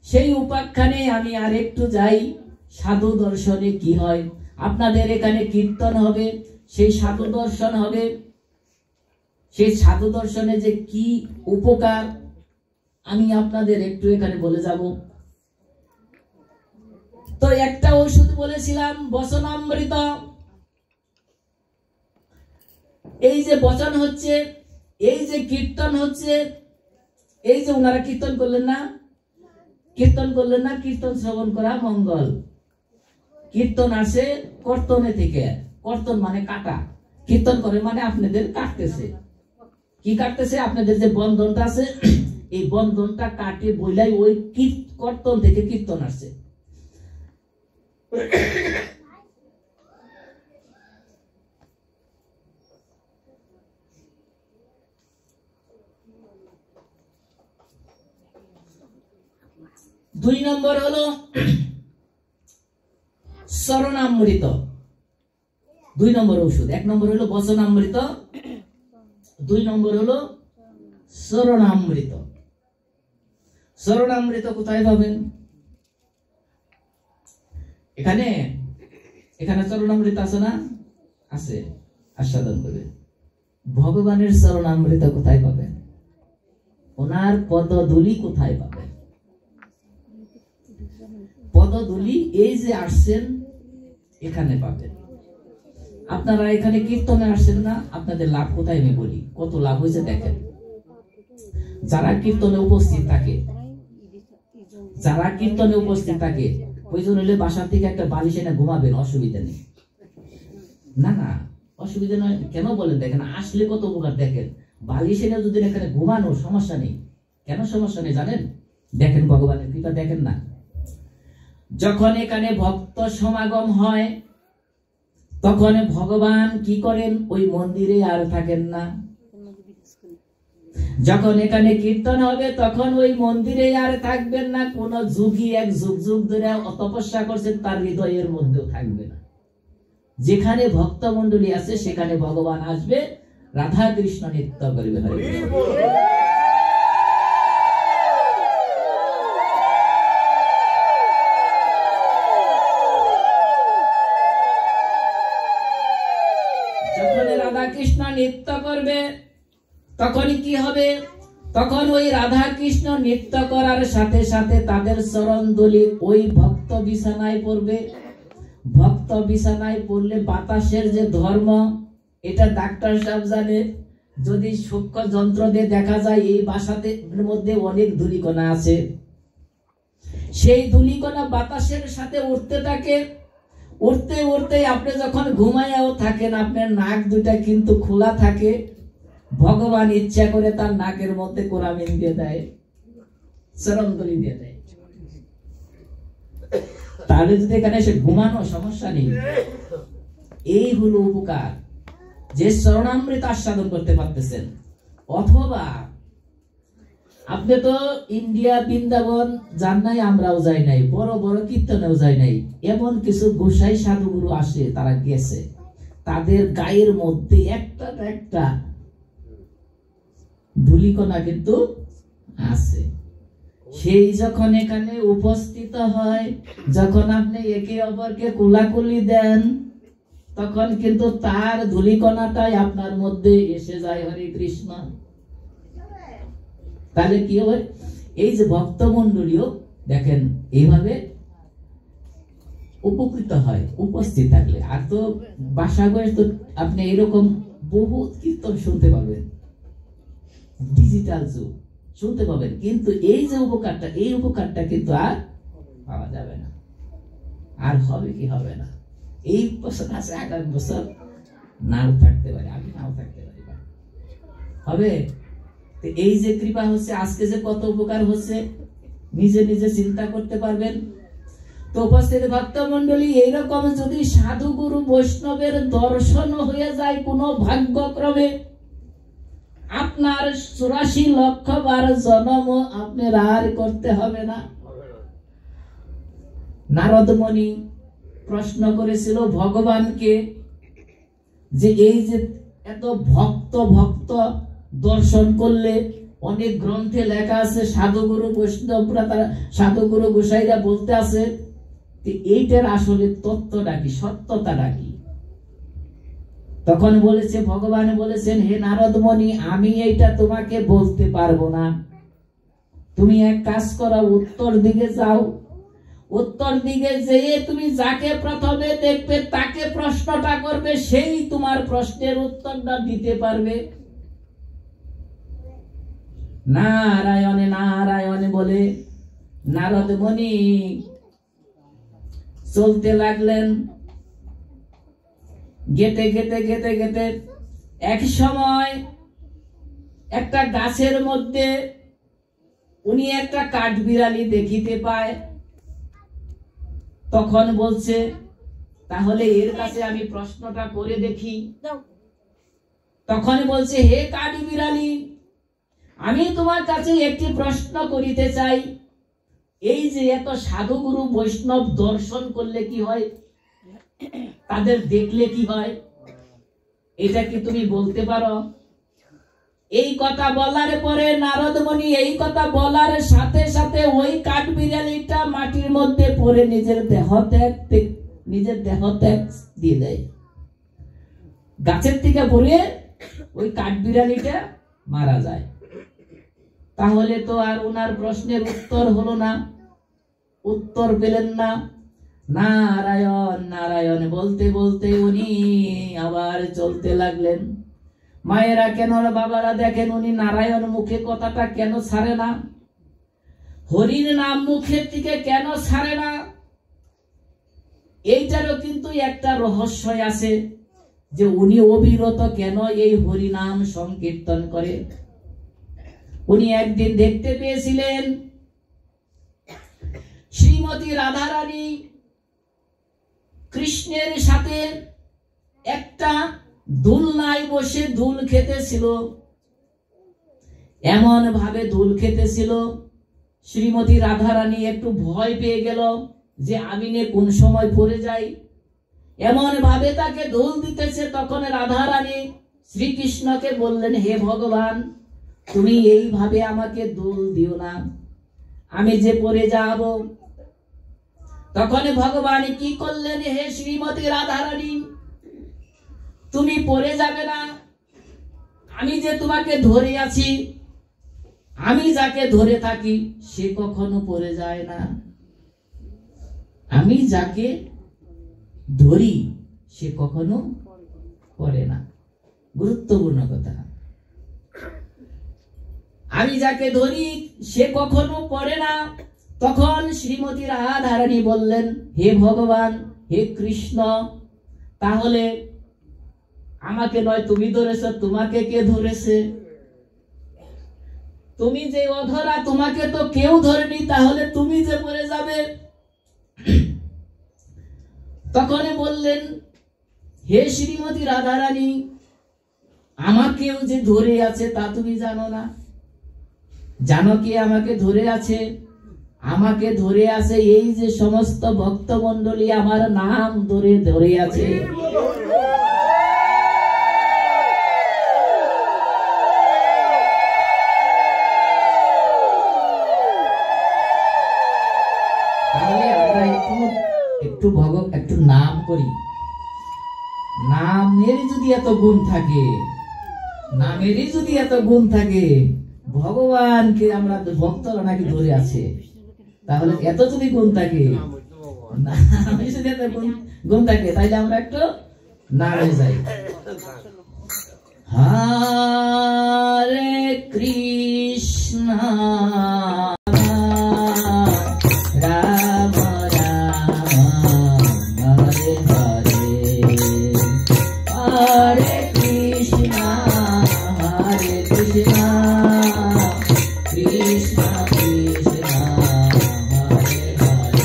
সেই উপাখ্যানে আমি আর একটু যাই। সাধু দর্শনে কি হয়, আপনাদের এখানে কীর্তন হবে, সেই সাধু দর্শন হবে। সেই সাধু দর্শনে যে কি উপকার আমি আপনাদের একটু এখানে বলে যাব। তো একটা ওষুধ বলেছিলাম, বচনামৃত। এই যে বচন হচ্ছে, এই যে কীর্তন হচ্ছে, এই যে ওনারা কীর্তন করলেন না, কীর্তন শ্রবণ করা মঙ্গল। কীর্তন আসে কর্তনে থেকে, কর্তন মানে কাটা, কীর্তন করে মানে আপনাদের কাটতেছে। কি কাটতেছে, আপনাদের যে বন্ধনটা আছে এই বন্ধনটা কাটে বইলাই ওই কর্তন থেকে কীর্তন আসছে। দুই নম্বর হলো শরণামৃত, দুই নম্বর ঔষধ। এক নম্বর হলো বচনামৃত, দুই নম্বর হলো শরণামৃত। শরণামৃত কোথায় পাবেন? এখানে এখানে শরণামৃত আছে না? আছে, আস্বাদন করবে। ভগবানের শরণামৃত কোথায় পাবেন? ওনার পদধূলি কোথায় পাবেন? পদধূলি এই যে আসছেন এখানে পাবেন। আপনারা এখানে কীর্তনে আসছেন না, আপনাদের লাভ কোথায় আমি বলি, কত লাভ হয়েছে দেখেন। যারা কীর্তনে উপস্থিত থাকে, যারা কীর্তনে উপস্থিত থাকে, প্রয়োজন হলে বাসার থেকে একটা বালিশ এনে ঘুমাবেন, অসুবিধা নেই। না না, অসুবিধা নয় কেন বলেন, দেখেন আসলে কত উপকার। দেখেন বালিশ এনে যদি এখানে ঘুমানো, সমস্যা নেই। কেন সমস্যা নেই জানেন? দেখেন ভগবানের কৃপা দেখেন না। যখন এখানে ভক্ত সমাগম হয় তখন ভগবান কি করেন, ওই মন্দিরে আর থাকেন না। যখন এখানে কীর্তন হবে তখন ওই মন্দিরে আর থাকবেন না। কোন যুগী এক যুগ যুগ ধরে তপস্যা করছেন তার হৃদয়ের মধ্যেও থাকবে না। যেখানে ভক্ত মন্ডলী আছে সেখানে ভগবান আসবে, রাধা কৃষ্ণ নৃত্য করবে। নৃত্য করবে, তখন কি হবে? তখন ওই রাধা কৃষ্ণ নৃত্য করার সাথে সাথে তাদের চরণ ধুলি ওই ভক্ত বিছানায় পড়বে। ভক্ত বিছানায় পড়লে বাতাসের যে ধর্ম, এটা ডাক্তার সাহেব জানে। যদি সূক্ষ্ম যন্ত্র দিয়ে দেখা যায় এই বাসাতে মধ্যে অনেক ধূলিকণা আছে, সেই ধূলিকণা বাতাসের সাথে উঠতে থাকে। উঠতে উঠতে আপনি যখন ঘুমাইয়াও থাকেন, আপনার নাক দুটা কিন্তু খোলা থাকে। ভগবান ইচ্ছা করে তার নাকের মধ্যে কোরামিন দিয়ে দেয়, চরণদলি দিয়ে দেয়। তাহলে যদি এখানে এসে ঘুমানো সমস্যা নেই। এই হলো উপকার, যে চরণামৃত আস্বাদন করতে পারতেছেন। অথবা আপনি তো ইন্ডিয়া বৃন্দাবন যান নাই, আমরাও যাই নাই, বড় বড় কীর্তনেও যাই নাই। এমন কিছু গোসাই সাধুগুরু আসে, তারা গেছে, তাদের গায়ের মধ্যে একটা না একটা ধূলিকণা কিন্তু আছে। সেই যখন এখানে উপস্থিত হয়, যখন আপনি একে অপরকে কুলাকুলি দেন, তখন কিন্তু তার ধূলিকণাটাই আপনার মধ্যে এসে যায়। হরে কৃষ্ণ। তাহলে কি হবে? এই যে ভক্তমণ্ডলীও দেখেন এইভাবে উপকৃত হয় উপস্থিত থাকলে। আর তো বাসা বয়স তো আপনি এরকম বহুত কীর্তন শুনতে পাবেন, ডিজিটাল যুগ শুনতে পাবেন, কিন্তু এই যে উপকারটা, এই উপকারটা কিন্তু আর পাওয়া যাবে না। আর হবে কি হবে না, এই বছর আছে, আগামী বছর নাও থাকতে পারে, আমি নাও থাকতে পারি, হবে। এই যে কৃপা হচ্ছে, আজকে যে কত উপকার হচ্ছে নিজে নিজে চিন্তা করতে পারবেন। তো উপস্থিত ভক্ত মন্ডলী, এইরকম যদি সাধু গুরু বৈষ্ণবের দর্শন হয়ে যায় কোনো ভাগ্যক্রমে, আপনার 84 লক্ষ বার জন্ম আপনার আর করতে হবে না। নারদ মুনি প্রশ্ন করেছিল ভগবানকে যে এই যে এত ভক্ত ভক্ত দর্শন করলে, অনেক গ্রন্থে লেখা আছে, সাধুগুরু বৈষ্ণবরা, তারা সাধুগুরু গোসাইরা বলতে আছে, এইটার আসলে তত্ত্বটা কি, সত্যতাটা কি? তখন বলেছে, ভগবান বলেছেন, হে নারদ মুনি, আমি এইটা তোমাকে বলতে পারবো না। তুমি এক কাজ করো, উত্তর দিকে যাও। উত্তর দিকে যেয়ে তুমি যাকে প্রথমে দেখবে তাকে প্রশ্নটা করবে, সেই তোমার প্রশ্নের উত্তরটা দিতে পারবে। নারায়ণে নারায়ণে বলে নারদ মুনি চলতে লাগলেন। গেতে গেতে গেতে গেতে এক সময় একটা গাছের মধ্যে উনি একটা কাঠবিড়ালি দেখিতে পায়। তখন বলছে, তাহলে এর কাছে আমি প্রশ্নটা করে দেখি। তখন বলছে, হে কাঠবিড়ালি, আমি তোমার কাছে একটি প্রশ্ন করিতে চাই। এই যে এত সাধুগুরু বৈষ্ণব দর্শন করলে কি হয়, তাদের দেখলে কি হয়, এটা কি তুমি বলতে পারো? এই কথা বলার পরে নারদ মুনি এই কথা বলার সাথে সাথে ওই কাঠবিড়ালিটা মাটির মধ্যে পড়ে নিজের দেহ ত্যাগ দিয়ে দেয়। গাছের থেকে পড়ে ওই কাঠবিড়ালিটা মারা যায়। তাহলে তো আর ওনার প্রশ্নের উত্তর হলো না, উত্তর পেলেন না। নারায়ণ নারায়ণ বলতে বলতে উনি আবার চলতে লাগলেন। মায়েরা কেন, বাবারা দেখেন, উনি নারায়ণ মুখে কথাটা কেন ছাড়ে না, হরির নাম মুখের থেকে কেন ছাড়ে না? এইটারও কিন্তু একটা রহস্য আছে, যে উনি অবিরত কেন এই হরি নাম সংকীর্তন করে। উনি একদিন দেখতে পেয়েছিলেন শ্রীমতী রাধারানী কৃষ্ণের সাথে একটা দোলনায় বসে দোল খেতেছিল। এমন ভাবে দোল খেতেছিল, শ্রীমতী রাধারানী একটু ভয় পেয়ে গেল যে আমি নে কোন সময় পড়ে যাই। এমন ভাবে তাকে দোল দিতেছে। তখন রাধারানী শ্রীকৃষ্ণকে বললেন, হে ভগবান, তুমি এইভাবে আমাকে দোল দিও না, আমি যে পড়ে যাব। তখন ভগবান কি করলেন, হে শ্রীমতী রাধারানী, তুমি পড়ে যাবে না, আমি যে তোমাকে ধরে আছি, আমি যাকে ধরে থাকি সে কখনো পড়ে যায় না। আমি যাকে ধরি সে কখনো পড়ে না। গুরুত্বপূর্ণ কথা। আমি যাকে ধরি সে কখনো পড়ে না। তখন শ্রীমতী রাধারানী বললেন, হে ভগবান, হে কৃষ্ণ, তাহলে আমাকে নয় তুমি ধরেছ, তোমাকে কে ধরেছে? তুমি যে অধরা, তোমাকে তো কেউ ধরেনি, তাহলে তুমি যে মরে যাবে। তখন বললেন, হে শ্রীমতী রাধারানী, আমাকেও যে ধরে আছে তা তুমি জানো না? জানো কি আমাকে ধরে আছে? আমাকে ধরে আছে এই যে সমস্ত ভক্তমণ্ডলী আমার নাম ধরে ধরে আছে। তাহলে আমরা একটু নাম করি। নামের যদি এত গুণ থাকে, নামেরই যদি এত গুণ থাকে, ভগবানকে আমরা ভক্তরা নাকি ধরে আছে, তাহলে এত যদি গুণ থাকে, নামে যদি এত গুণ থাকে, তাহলে আমরা একটু নামে যাই। হরে কৃষ্ণ রাম রাম হরে হরে, হরে কৃষ্ণ হরে কৃষ্ণ, কৃষ্ণ কৃষ্ণ হরে হরে,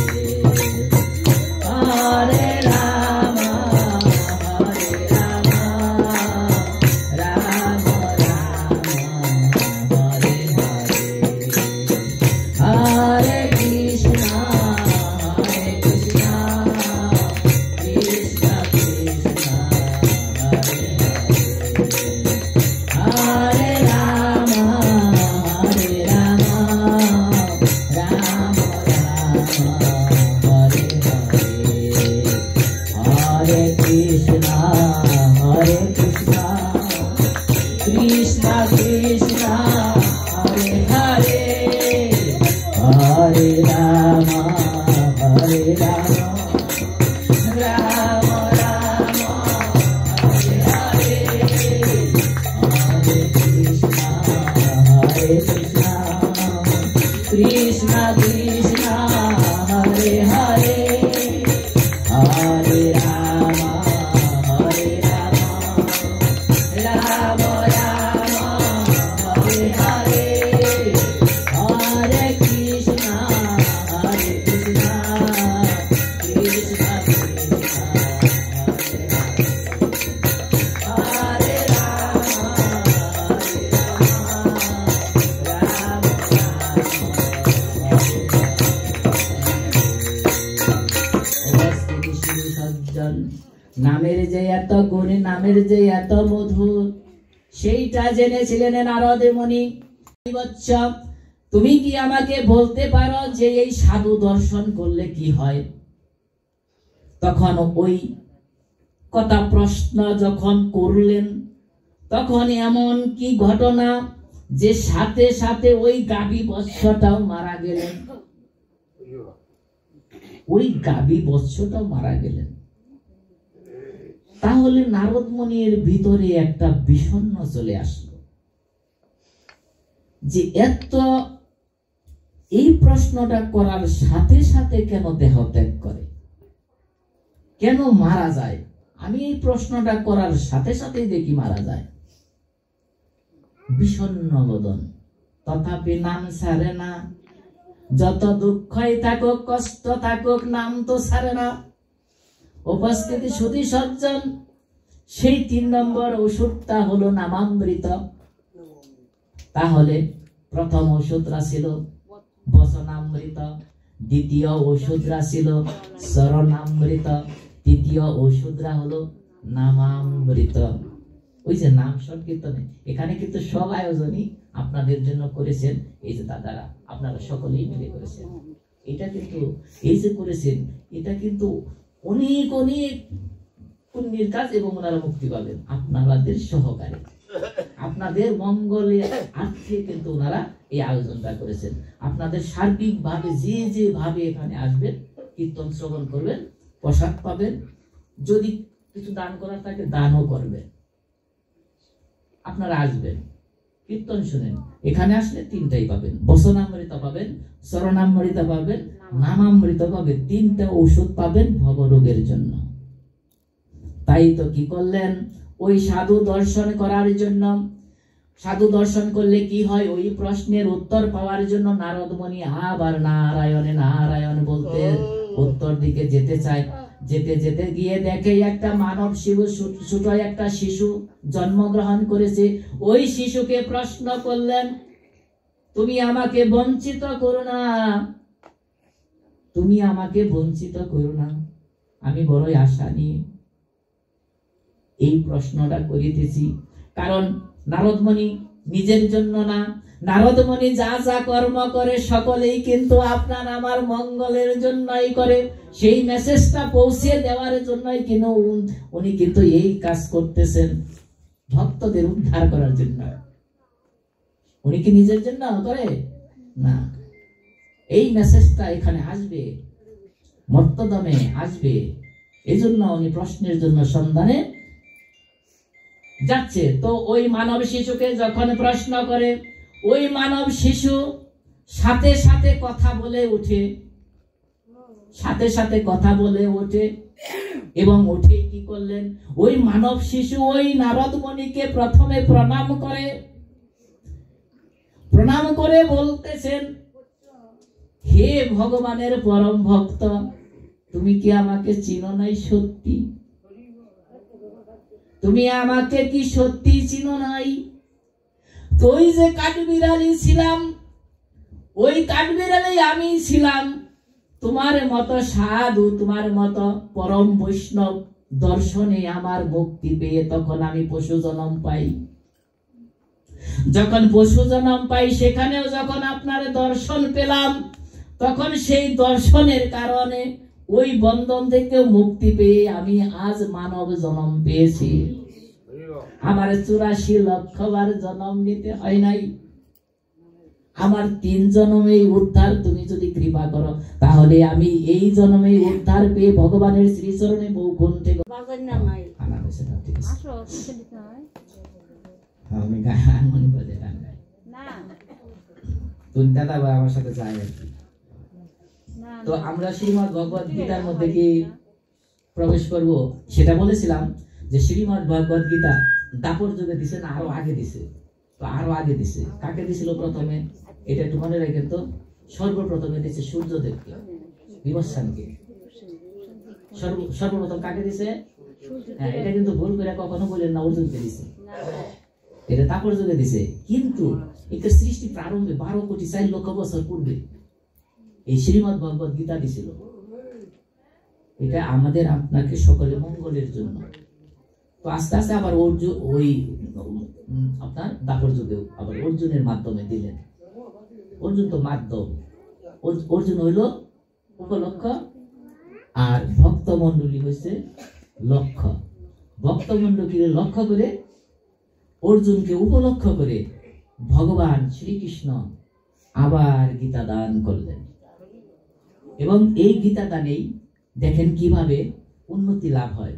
হরে রাম হরে রাম, রাম রাম হরে হরে, হরে কৃষ্ণ হরে কৃষ্ণ, কৃষ্ণ কৃষ্ণ হরে হরে, হরে রাম হরে রাম, রাম রাম হরে হরে, হরে কৃষ্ণ হরে কৃষ্ণ, কৃষ্ণ কৃষ্ণ হরে হরে, হরে রাম হরে রাম, রাম রাম হরে হরে, হরে কৃষ্ণ হরে কৃষ্ণ, কৃষ্ণ কৃষ্ণ হরে হরে, হরে রাম হরে রাম, রাম রাম হরে হরে, হরে কৃষ্ণ হরে কৃষ্ণ, কৃষ্ণ কৃষ্ণ হরে রাম, হরে রাম, সজ্জন, নামের যে এত গুণ, নামের যে এত মধুর, সেইটা জেনেছিলেন নারদ মুনি। বৎস, তুমি কি আমাকে বলতে পারো যে এই সাধু দর্শন করলে কি হয়? তখন ওই কথা প্রশ্ন যখন করলেন, তখন এমন কি ঘটনা যে সাথে সাথে ওই গাভী বৎসটাও মারা গেলেন, ওই গাভী বৎসটাও মারা গেলেন। তাহলে নারদ মুনির ভিতরে একটা বিষণ্ণ চলে আসলো যে এত এই প্রশ্নটা করার সাথে সাথে কেন দেহ ত্যাগ করে, কেন মারা যায়? আমি এই প্রশ্নটা করার সাথে সাথে দেখি মারা যায়। বিষণ্ণ বদন, তথাপি নাম ছাড়ে না, যত দুঃখই থাকুক কষ্ট থাকুক নাম তো ছাড়ে না। উপস্থিতি সুধী সজ্জন, সেই 3 নম্বর ওষুধটা হলো নামামৃত। তাহলে প্রথম ওষুধটা ছিল বচনামৃত, দ্বিতীয় ওষুধটা ছিল শরণামৃত, তৃতীয় ওষুধটা হলো নামামৃত। ওই যে নাম সংকীর্তনে, এখানে কিন্তু সব আয়োজনই আপনাদের জন্য করেছেন এই যে দাদারা, আপনারা সকলেই মিলে করেছেন। এটা কিন্তু এই যে করেছেন, এটা কিন্তু অনেক অনেক পুণ্যের কাজ এবং ওনারা মুক্তি পাবেন আপনাদের সহকারে। আপনাদের মঙ্গলে আর্থে কিন্তু ওনারা এই আয়োজনটা করেছেন। আপনাদের সার্বিক ভাবে যে ভাবে এখানে আসবেন, কীর্তন শ্রবণ করবেন, প্রসাদ পাবেন, যদি কিছু দান করার থাকে দানও করবেন। আপনারা আসবেন, কীর্তন শুনেন। এখানে আসলে তিনটাই পাবেন, বচনামৃত পাবেন, চরণামৃত পাবেন, নামামৃত পাবেন। তিনটা ঔষধ পাবেন ভবরোগের জন্য। তাই তো কি করলেন, ওই সাধু দর্শন করার জন্য, সাধু দর্শন করলে কি হয়, ওই প্রশ্নের উত্তর পাওয়ার জন্য নারদ মুনি আবার নারায়ণে নারায়ণ বলতে উত্তর দিকে যেতে চায়। যেতে যেতে গিয়ে দেখে একটা মানব শিশু, ছোট একটা শিশু জন্মগ্রহণ করেছে। ওই শিশুকে প্রশ্ন করলেন, তুমি আমাকে বঞ্চিত করো না, তুমি আমাকে বঞ্চিত করো না, আমি বড়ই আশা নিয়ে এই প্রশ্নটা করিতেছি। কারণ নারদ মুনি নিজের জন্য না, নারদ মুনি যা যা কর্ম করে সকলেই কিন্তু আপনার আমার মঙ্গলের জন্যই করে। সেই মেসেজটা পৌঁছে দেওয়ার জন্যই কিন্তু উনি কিন্তু এই কাজ করতেছেন, ভক্তদের উদ্ধার করার জন্য। উনি কি নিজের জন্য করে না, এই মেসেজটা এখানে আসবে, মর্তদমে আসবে, এই জন্য উনি প্রশ্নের জন্য সন্ধানে যাচ্ছে। তো ওই মানব শিশুকে যখন প্রশ্ন করে, ওই মানব শিশু সাথে সাথে কথা বলে ওঠে, সাথে সাথে কথা বলে ওঠে। এবং উঠে কি করলেন, ওই মানব শিশু ওই নারদ মুনিকে প্রথমে প্রণাম করে, প্রণাম করে বলতেছেন, হে ভগবানের পরম ভক্ত, তুমি কি আমাকে চিনো নাই সত্যি? তুমি আমাকে কি সত্যি চিনো নাই? তুই যে কাঠবিড়ালি ছিলাম, ওই কাঠবিড়ালি আমি ছিলাম। তোমার মতো সাধু, তোমার মতো পরম বৈষ্ণব দর্শনে আমার মুক্তি পেয়ে তখন আমি পশু জন্ম পাই। যখন পশু জন্ম পাই, সেখানেও যখন আপনার দর্শন পেলাম, তখন সেই দর্শনের কারণে ওই বন্ধন থেকে মুক্তি পেয়ে আমি আজ মানব জন্ম পেয়েছি। আমার 84 লক্ষবার জন্ম নিতে হয় নাই। আমার 3 জন্মেই উদ্ধার তুমি যদি কৃপা করো, তাহলে আমি এই জন্মেই উদ্ধার পেয়ে ভগবানের শ্রীচরণে বহু গুণ থেকে আমি গান মনে করে গান গাই না, তুমি দাদা ভাই আমার সাথে যাই আর কি। তো আমরা শ্রীমদ্ ভগবদ গীতার মধ্যে কি প্রবেশ করব, সেটা বলেছিলাম যে শ্রীমদ্ ভগবদ গীতা দাপর যুগে দিছে না আরো আগে দিছে? তো আরো আগে দিছে। কাকে দিছিল প্রথমে? এটা একটু মনে রাখেন তো। সর্বপ্রথমে দিছে সূর্যদেবকে, বিবস্বানকে। সর্বপ্রথম কাকে দিছে? হ্যাঁ, এটা কিন্তু ভুল করে কখনো বলেন না অর্জুনকে দিছে, এটা দাপর যুগে দিছে। কিন্তু এটা সৃষ্টি প্রারম্ভে 12,04,00,000 বছর পূর্বে এই শ্রীমদ্ ভগবদ গীতা দিছিল। এটা আমাদের আপনাকে সকলে মঙ্গলের জন্য। তো আস্তে আস্তে আবার অর্জুন ওই আপনার দাপর যুগেও আবার অর্জুনের মাধ্যমে দিলেন। অর্জুন তো মাধ্যম, অর্জুন হইল উপলক্ষ, আর ভক্ত মন্ডলী হয়েছে লক্ষ্য। ভক্ত মন্ডলীকে লক্ষ্য করে, অর্জুনকে উপলক্ষ করে ভগবান শ্রীকৃষ্ণ আবার গীতা দান করলেন। এবং এই গীতা দানেই দেখেন কিভাবে উন্নতি লাভ হয়।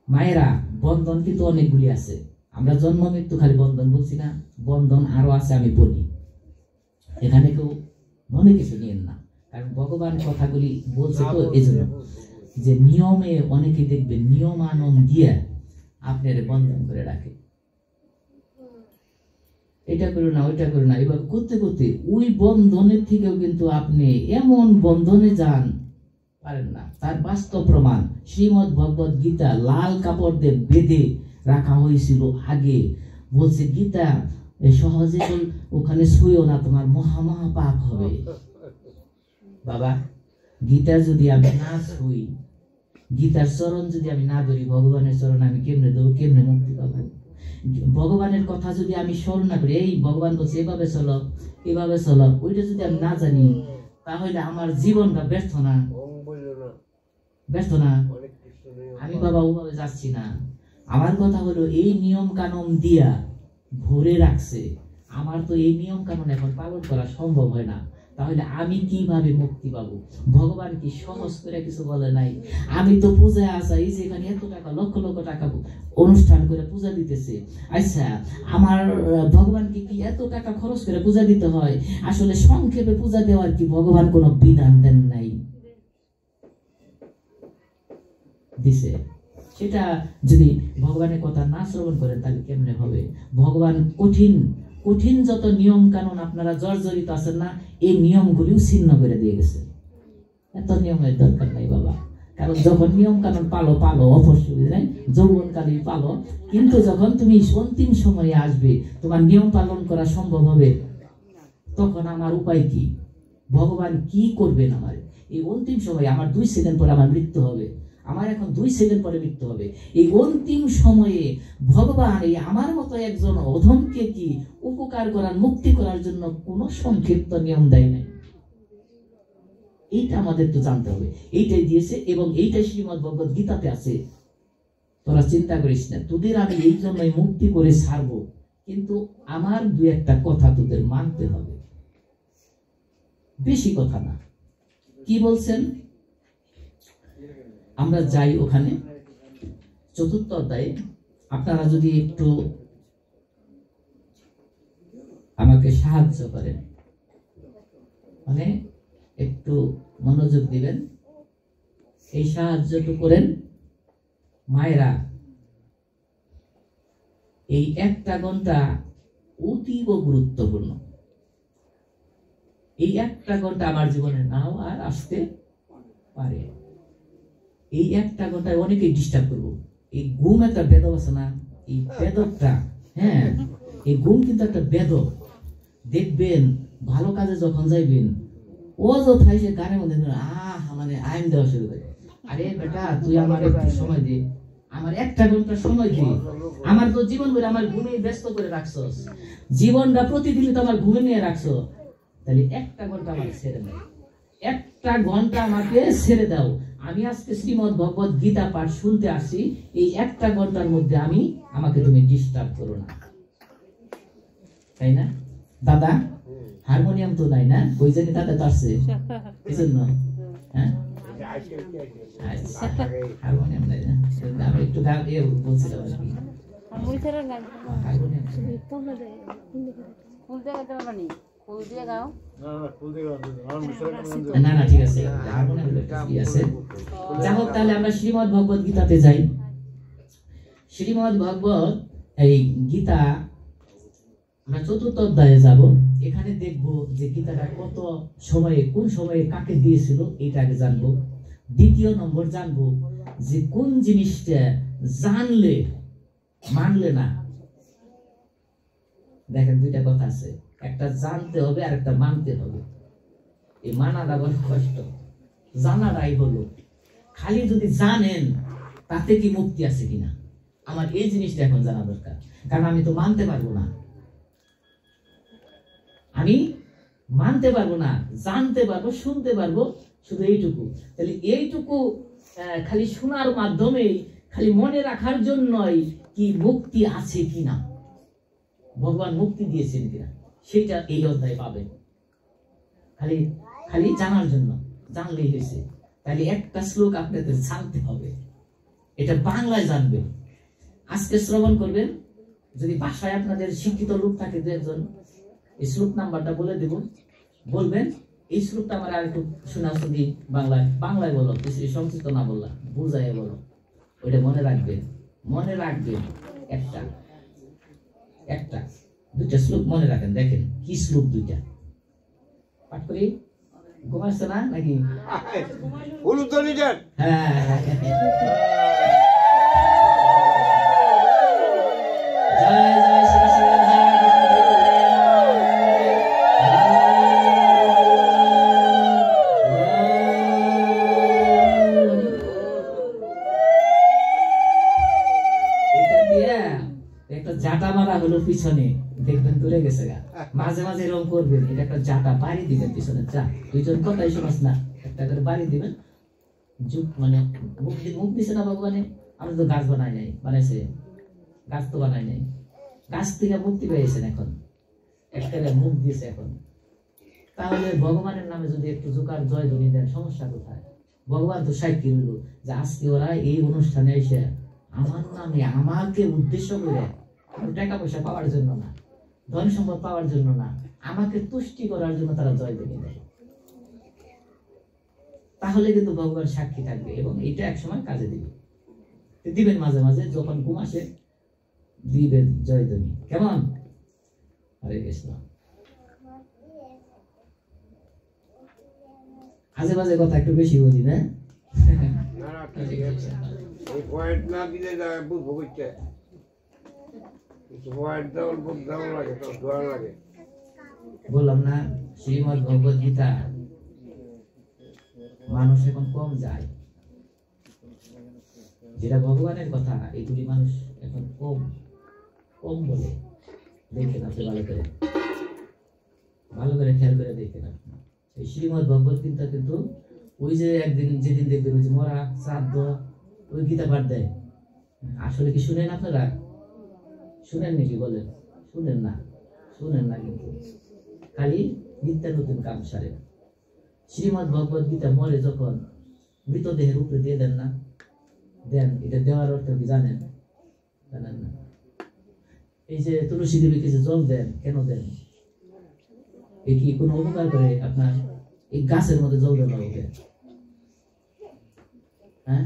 মায়েরা, বন্ধন কিন্তু অনেকগুলি আছে। আমরা জন্ম মৃত্যু খালি বন্ধন বলছি না, বন্ধন আরো আছে, আমি বলি। এখানে কেউ মনে কিছু নিয়েন না, কারণ ভগবান কথাগুলি বলছে তো এই জন্য যে নিয়মে অনেকে দেখবেন নিয়মানম দিয়ে আপনার বন্ধন করে রাখে, এটা করো না ওইটা করো না। এবার করতে করতে ওই বন্ধনের থেকেও কিন্তু আপনি এমন বন্ধনে যান পারেন না। তার বাস্তব প্রমাণ শ্রীমদ্ ভগবদ গীতা লাল কাপড় দিয়ে বেঁধে রাখা হয়েছিল আগে। বলছে গীতা সহজে ওখানে শুয়েও না, তোমার মহা মহা পাপ হবে। বাবা, গীতা যদি আমি না শুই, গীতার চরণ যদি আমি না ধরি, ভগবানের চরণ আমি কেমনে দেবো, কেমনে মুক্তি পাবো? ভগবানের কথা যদি আমি স্মরণ না করি, এই ভগবান বলছে এভাবে চলো এভাবে চলো, ওইটা যদি আমি না জানি, তাহলে আমার জীবনটা ব্যর্থ না, ব্যর্থ না। আমি বাবা ওভাবে যাচ্ছি না। আমার কথা হলো এই নিয়ম কানুন দিয়া ভরে রাখছে, আমার তো এই নিয়ম কানুন এখন পালন করা সম্ভব হয় না, তাহলে আমি কিভাবে মুক্তি পাবো? ভগবান কি সহজ করে কিছু বলে নাই? আমি তো পূজায় আসাই, যেখানে এত টাকা লক্ষ লক্ষ টাকা অনুষ্ঠান করে পূজা দিতেছে, আচ্ছা আমার ভগবানকে কি এত টাকা খরচ করে পূজা দিতে হয়? আসলে সংক্ষেপে পূজা দেওয়ার কি ভগবান কোনো বিধান দেন নাই? দিছে। সেটা যদি ভগবানের কথা না শ্রবণ করেন তাহলে কেমনে হবে? ভগবান কঠিন কঠিন যত নিয়ম কানুন আপনারা জর্জরিত আছেন না, এই নিয়মগুলিও ছিন্ন করে দিয়ে গেছে। এত নিয়মের দরকার নাই বাবা, কারণ যখন নিয়ম কানুন পালো পালো অবশ্যই নাই, যৌবনকালেই পালো, কিন্তু যখন তুমি অন্তিম সময়ে আসবে তোমার নিয়ম পালন করা সম্ভব হবে, তখন আমার উপায় কি? ভগবান কি করবেন আমার এই অন্তিম সময়ে? আমার 2 সেকেন্ড পরে আমার মৃত্যু হবে, আমার এখন 2 সেকেন্ড পরে মৃত্যু হবে। এই অন্তিম সময়ে ভগবান এই আমার মতো একজন অধমকে কি উপকার করার, মুক্তি করার জন্য কোন সংক্ষিপ্ত নিয়ম দেয় নাই। এইটা আমাদের তো জানতে হবে, এইটাই দিয়েছে এবং এইটাই শ্রীমদ্ ভগবত গীতাতে আছে। তোরা চিন্তা করিস না, তোদের আমি এই জন্যই মুক্তি করে ছাড়বো, কিন্তু আমার 2-1টা কথা তোদের মানতে হবে, বেশি কথা না। কি বলছেন? আমরা যাই ওখানে 4th অধ্যায়ে, আপনারা যদি একটু আমাকে সাহায্য করেন, মানে একটু মনোযোগ দিবেন, এই সাহায্যটুকু করেন। মায়েরা, এই 1টা ঘন্টা অতীব গুরুত্বপূর্ণ। এই 1টা ঘন্টা আমার জীবনে নাও আর আসতে পারে। এই 1টা ঘন্টায় অনেকেই ডিস্টার্ব করবো। এই ঘুম একটা বেদক আছে না, এই বেদকটা, হ্যাঁ এই ঘুম কিন্তু একটা বেদক। দেখবেন ভালো কাজে যখন যাইবেন, ও যথাই সে গানের মধ্যে মানে আইন দেওয়া শুরু করে, আরে বেটা তুই আমার একটু সময় দে, আমার 1টা ঘন্টা সময় দে, আমার তো জীবন ভরে আমার ঘুমে ব্যস্ত করে রাখছস, জীবনটা প্রতিদিন তো আমার ঘুমে নিয়ে রাখছো, তাহলে 1টা ঘন্টা আমাকে ছেড়ে দাও, 1টা ঘন্টা আমাকে ছেড়ে দাও। আমি আজকে শ্রীমদ্ ভগবত গীতা পাঠ শুনতে আসি, এই 1টা ঘন্টার মধ্যে আমাকে তুমি ডিস্টার্ব করো না, তাই না? দাদা হারমোনিয়াম তো নাই না, ওই জন্য দাদা তারছে এই জন্য, হ্যাঁ হারমোনিয়াম নাই না, আমি একটু গান বলছিলাম আর কি। না না ঠিক আছে, যা হোক তাহলে আমরা শ্রীমদ্ ভগবত গীতাতে যাই। শ্রীমদ্ ভগবত এই গীতা আমরা 4th অধ্যায়ে যাব। এখানে দেখব যে গীতাটা কত সময়ে, কোন সময়ে কাকে দিয়েছিল, এটা আগে জানবো। 2য় নম্বর জানবো যে কোন জিনিসটা জানলে মানলে না। দেখেন 2টা কথা আছে, একটা জানতে হবে আর একটা মানতে হবে। এই মানাটা বড় কষ্ট, জানাটাই হলো। খালি যদি জানেন তাতে কি মুক্তি আছে কিনা, আমার এই জিনিসটা এখন জানা দরকার, কারণ আমি তো মানতে পারবো না, আমি মানতে পারবো না, জানতে পারবো, শুনতে পারবো, শুধু এইটুকু। তাহলে এইটুকু খালি শোনার মাধ্যমে, খালি মনে রাখার জন্যই কি মুক্তি আছে কিনা, ভগবান মুক্তি দিয়েছেন কিনা, সেটা এই অধ্যায়ে পাবেন। খালি খালি জানার জন্য, জানলেই হয়েছে। তাহলে একটা শ্লোক আপনাদের জানতে হবে, এটা বাংলায় জানবেন। আজকে শ্রবণ করবেন, যদি ভাষায় আপনাদের শিক্ষিত লোক থাকে 2-1, এই শ্লোক নাম্বারটা বলে দেব, বলবেন এই শ্লোকটা আমার আর একটু শোনা শুনি বাংলায়, বাংলায় বলো, কিছু সংক্ষিপ্ত না বললা, বুঝাই বলো, ওইটা মনে রাখবেন, মনে রাখবেন। একটা 2টা শ্লোক মনে রাখেন। দেখেন কি শ্লোক 2টা পাঠ করি, ঘুমাচ্ছে না নাকি? হ্যাঁ জয় জয় শ্রী শ্রী রাধা জাটা মারা হলো পিছনে, দেখবেন দূরে গেছে গা, মাঝে মাঝে এরকম করবেন, এটা একটা জাটা বাড়ি দিবেন পিছনে, যা 2জন কথাই শোনাস না, একটা করে বাড়ি দিবেন। মানে মুখ দিছে না ভগবানে, আমরা তো গাছ বানাই নাই, বানাইছে গাছ তো বানাই নাই, কাছ থেকে মুক্তি পেয়েছেন, এখন একটা মুখ দিয়েছে এখন। তাহলে ভগবানের নামে যদি একটু জোকার জয় ধ্বনি দেন, সমস্যা কোথায়? ভগবান তো সাক্ষী হইল যে আজকে ওরা এই অনুষ্ঠানে এসে আমার নামে আমাকে উদ্দেশ্য করে, টাকা পয়সা পাওয়ার জন্য না, ধন সম্পদ পাওয়ার জন্য না, আমাকে তুষ্টি করার জন্য তারা জয় ধ্বনি দেয়। তাহলে কিন্তু ভগবান সাক্ষী থাকবে এবং এটা একসময় কাজে দিবে। দিবেন মাঝে মাঝে, যখন ঘুম আসে দিবেন জয় ধ্বনি। কেমন? হরে কৃষ্ণ। আজে বাজে কথা একটু বেশি বলি না? বললাম না শ্রীমদ ভগবদ গীতা মানুষ এখন কম যায়, যেটা ভগবানের কথা এগুলি মানুষ এখন কম কম বলে। দেখেন আপনি ভালো করে খেয়াল করে দেখেন আপনি। এই শ্রীমদ ভগবদ গীতা কিন্তু ওই যে একদিন যেদিন দেখবেন ওই যে মরা শ্রাদ্ধ ওই গীতা পাঠ দেয়, আসলে কি শুনেন আপনারা? শুনেন নাকি? বলেন শুনেন না, শুনেন না, কিন্তু খালি নিত্য নতুন কাম সারেন। শ্রীমদ ভগবদ গীতা মরে যখন মৃতদেহের উপরে দিয়ে দেন না, দেন, এটা দেওয়ার অর্থ কি জানেন? জানেন না? এই যে তুলসী দেবীকে যে জল দেন, কেন দেন? এ কি কোনো উপকার করে আপনার? এই গাছের মধ্যে জল দেওয়া হবে? হ্যাঁ,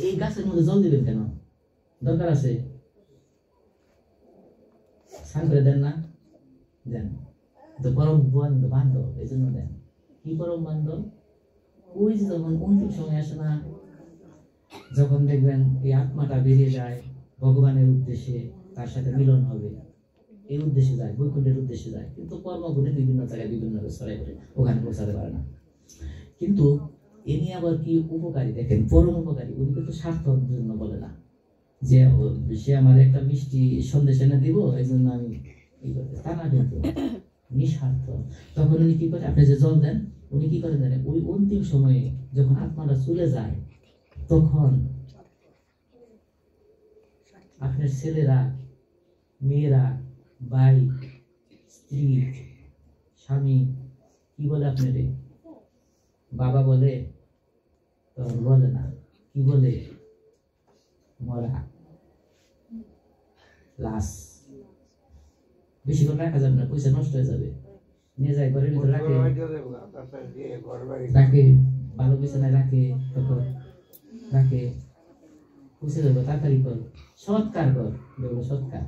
এই গাছের মধ্যে জল দিবেন কেন? দরকার আছে? স্নান করে দেন না? দেন। তো পরম বান্ধব, এই জন্য দেন। কি পরম বান্ধব? ওই যে যখন অন্তিম সময় আসে না, যখন দেখবেন এই আত্মাটা বেরিয়ে যায় ভগবানের উদ্দেশ্যে, তার সাথে মিলন হবে, এই উদ্দেশ্যে যায়, বৈকুণ্ঠের উদ্দেশ্যে যায়, কিন্তু কর্মগুণে বিভিন্ন জায়গায় বিভিন্ন ছড়াই করে, ওখানে পৌঁছাতে পারে না। কিন্তু এ নিয়ে আবার কি উপকারী দেখেন, পরম উপকারী। উনি কিন্তু স্বার্থের জন্য বলে না যে সে আমার একটা মিষ্টি সন্দেশ এনে দিব এই জন্য আমি এই করতে, তা না, কিন্তু নিঃস্বার্থ। তখন উনি কি করে? আপনি যে জল দেন, উনি কি করে জানেন? ওই অন্তিম সময়ে যখন আত্মাটা চলে যায়, তখন আপনার ছেলেরা, মেয়েরা, ভাই, স্ত্রী, স্বামী কি বলে আপনারে? বাবা বলে? তখন বলে না, কি বলে? মরা, লাশ। বেশি করে রাখা যাবে না, পয়সা নষ্ট হয়ে যাবে। নিয়ে যায় ঘরের ভিতরে রাখে, ভালো বিছানায় রাখে, তখন রাখে, পুষে দেবো, তাড়াতাড়ি কর, সৎকার কর, দেখবো সৎকার।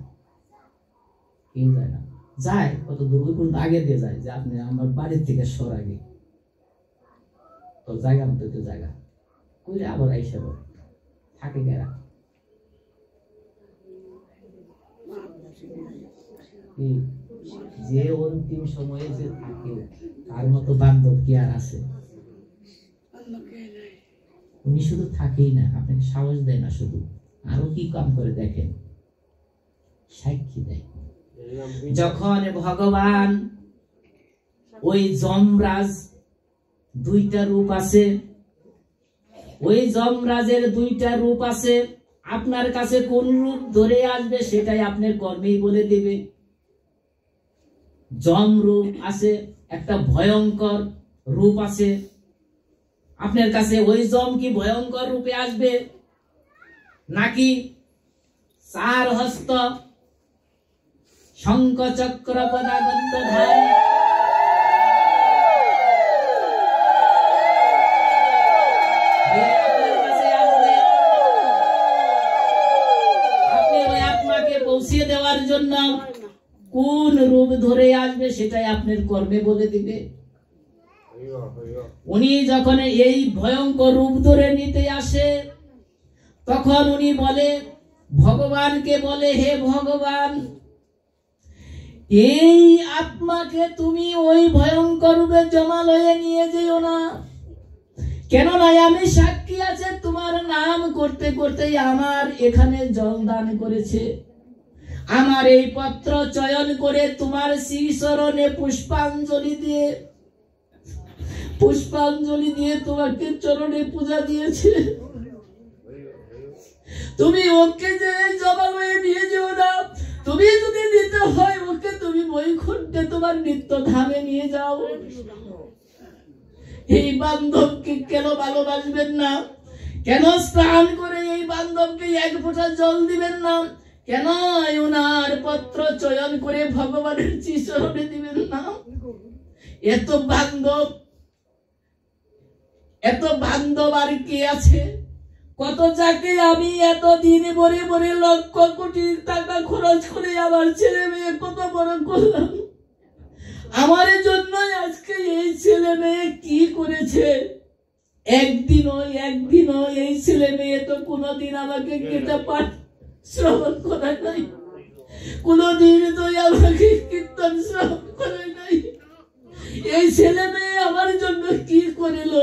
কেউ যায় না, যায় কত দূর পর্যন্ত আগে দিয়ে যায় যে আপনি আমার বাড়ির থেকে সর আগে, তো জায়গা মতো তো জায়গা কইলে আবার আইসা থাকে গেরা। যে অন্তিম সময়ে যে থাকে তার মতো বান্ধব কি আর আছে? উনি শুধু থাকেই না, আপনাকে সাহস দেয় না, শুধু আরো কি কাম করে দেখেন, সাক্ষী দেয়। যখন ভগবান ওই যমরাজ, দুইটা রূপ আছে, ওই যমরাজের দুইটা রূপ আছে, আপনার কাছে কোন রূপ ধরে আসবে সেটাই আপনার কর্মেই বলে দেবে। যম রূপ আছে, একটা ভয়ঙ্কর রূপ আছে আপনার কাছে। ওই যম কি ভয়ঙ্কর রূপে আসবে নাকি চার হস্ত শঙ্খ চক্র পদাগন্ধধারী আপনি ওই আত্মাকে পৌঁছে দেওয়ার জন্য কোন রূপ ধরে আসবে সেটাই আপনার কর্মে বলে দিবে। উনি যখন এই ভয়ঙ্কর রূপ ধরে নিতে আসে, তখন উনি বলে, ভগবানকে বলে, হে ভগবান, এই আত্মাকে তুমি ওই ভয়ঙ্কর রূপে জমালয়ে নিয়ে যেও না, কেননা আমি সাক্ষী আছে তোমার নাম করতে করতে আমার এখানে জল দান করেছে, আমার এই পত্র চয়ন করে তোমার শ্রী চরণে পুষ্পাঞ্জলি দিয়ে তোমাকে চরণে পূজা দিয়েছে। তুমি ওকে যে জবাবে নিয়ে যেও না, তুমি যদি নিতে হয় ওকে তুমি বৈকুণ্ঠে তোমার নিত্য ধামে নিয়ে যাও। এই বান্ধবকে কেন ভালোবাসবেন না? কেন স্নান করে এই বান্ধবকে এক ফোঁটা জল দিবেন না? কেন ওনার পত্র চয়ন করে ভগবানের চরণে দিবেন না? এত বান্ধব আর কে আছে? কত যাকে আমি এত দিন ভরে ভরে লক্ষ কোটি টাকা খরচ করে আমার ছেলে মেয়ে কত বড় করলাম, আমার জন্য আজকে এই ছেলে মেয়ে কি করেছে? একদিনও এই ছেলে মেয়ে তো কোনদিন আমাকে গীতা পাঠ শ্রবণ করায় নাই, কোনদিন তো আমাকে কীর্তন শ্রবণ করায় নাই। এই ছেলে মেয়ে আমার জন্য কি করিল?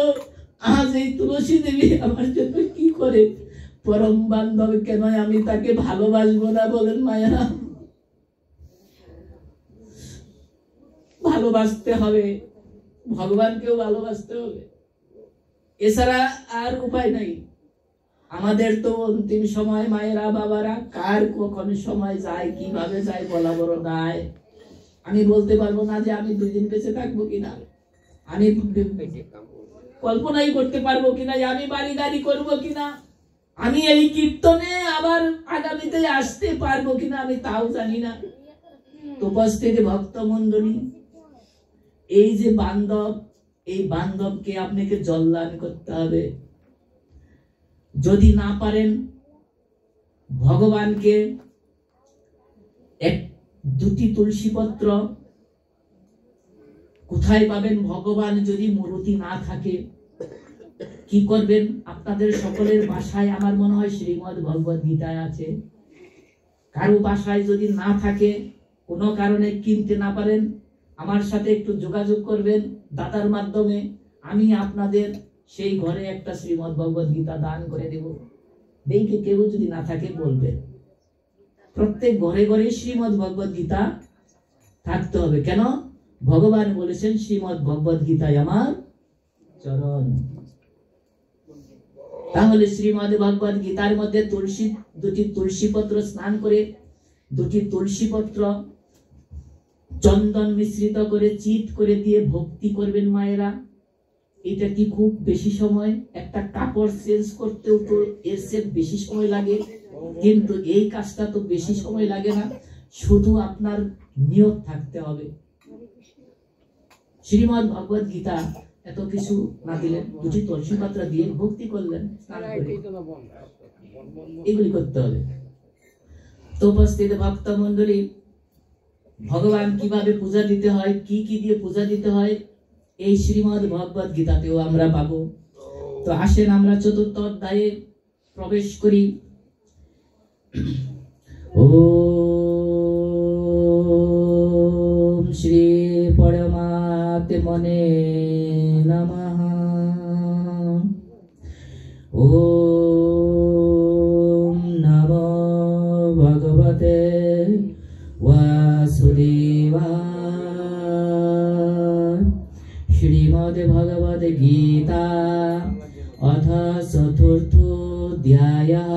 আজ এই তুলসী দেবী আমার জন্য কি করে? পরম বান্ধব কেন আমি তাকে ভালোবাসবো না বলেন মায়েরা? ভালোবাসতে হবে, ভগবানকেও ভালোবাসতে হবে, এছাড়া আর উপায় নাই। আমাদের তো অন্তিম সময় মায়েরা বাবারা, কার কখন সময় যায় কিভাবে যায় বলা বড় দায়। আমি বলতে পারবো না যে আমি 2 দিন বেঁচে থাকবো কিনা, আমি কল্পনাই করতে পারবো কিনা যে আমি বাড়ি গাড়ি করবো কিনা, আমি এই কীর্তনে আবার আগামীতে আসতে পারবো কিনা আমি তাও জানি না। তো উপস্থিত ভক্ত মন্ডলী, এই যে বান্ধব, এই বান্ধবকে আপনাকে জলদান করতে হবে। যদি না পারেন ভগবানকে 1-2টি তুলসী পত্র কোথায় পাবেন? ভগবান যদি মূর্তি না থাকে কি করবেন? আপনাদের সকলের বাসায় আমার মনে হয় শ্রীমদ্ ভগবদ গীতায় আছে। কারো বাসায় যদি না থাকে, কোনো কারণে কিনতে না পারেন, আমার সাথে একটু যোগাযোগ করবেন দাদার মাধ্যমে, আমি আপনাদের সেই ঘরে একটা শ্রীমদ্ ভগবদ গীতা দান করে দেব। দেখে কেউ যদি না থাকে বলবেন। প্রত্যেক ঘরে ঘরে শ্রীমদ্ ভগবদ গীতা থাকতে হবে। কেন? ভগবান বলেছেন শ্রীমদ্ ভগবদ গীতায় আমার চরণ। তাহলে শ্রীমদ্ ভগবদ গীতার মধ্যে 2টি তুলসী পত্র স্নান করে, 2টি তুলসী পত্র চন্দন মিশ্রিত করে চিত করে দিয়ে ভক্তি করবেন মায়েরা। এটা কি খুব বেশি সময়? একটা কাপড় চেঞ্জ করতেও তো এর চেয়ে বেশি সময় লাগে, কিন্তু এই কাজটা তো বেশি সময় লাগে না, শুধু আপনার নিয়ত থাকতে হবে। শ্রীমদ্ ভগবদ গীতা এত কিছু না দিলেন, 2টি তুলসী পাতা দিয়ে ভক্তি করলেন, এগুলি করতে হবে। তো উপস্থিত ভক্ত মন্ডলী, ভগবান কিভাবে পূজা দিতে হয়, কি কি দিয়ে পূজা দিতে হয়, এই শ্রীমদ্ ভগবদ গীতাতেও আমরা পাবো। তো আসেন আমরা 4র্থ অধ্যায়ে প্রবেশ করি। ওম শ্রী পরমাত্মনে নমঃ। ওম নমো ভগবতে वासुदेवाय। श्रीमद् भगवद गीता अथ 4र्थोऽध्यायः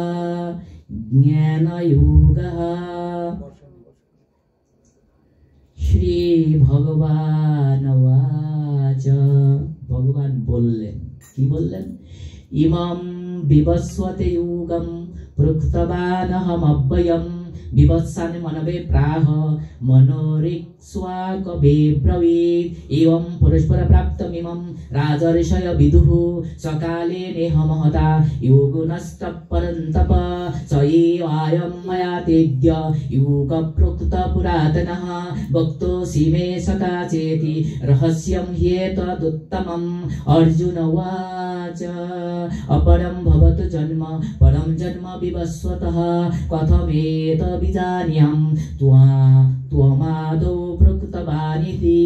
ज्ञानयोगः। श्री भगवान वाच, भगवान बोललेन, কি বললেন? ইমাম বিবস্বতে যোগম প্রুক্তবানহমব্যয়ম विवत्सन मनवे प्राह मनोरिक्ष्वाकवे ब्रवीत्। एवं परस्पर प्राप्तमिमं राजर्षय विदुः सकाले नेह महता योगनस्तपरन्तप स एवायं मया तेद्य योगप्रोक्त पुरातनः वक्तोऽसि मे सखा चेति रहस्यं ह्येतदुत्तमम्। अर्जुन उवाच अपरं भवतु जन्म परं जन्म विवस्वतः कथमेत বিজানিয়াম ত্বমাদৌ প্রকৃতবানিতি।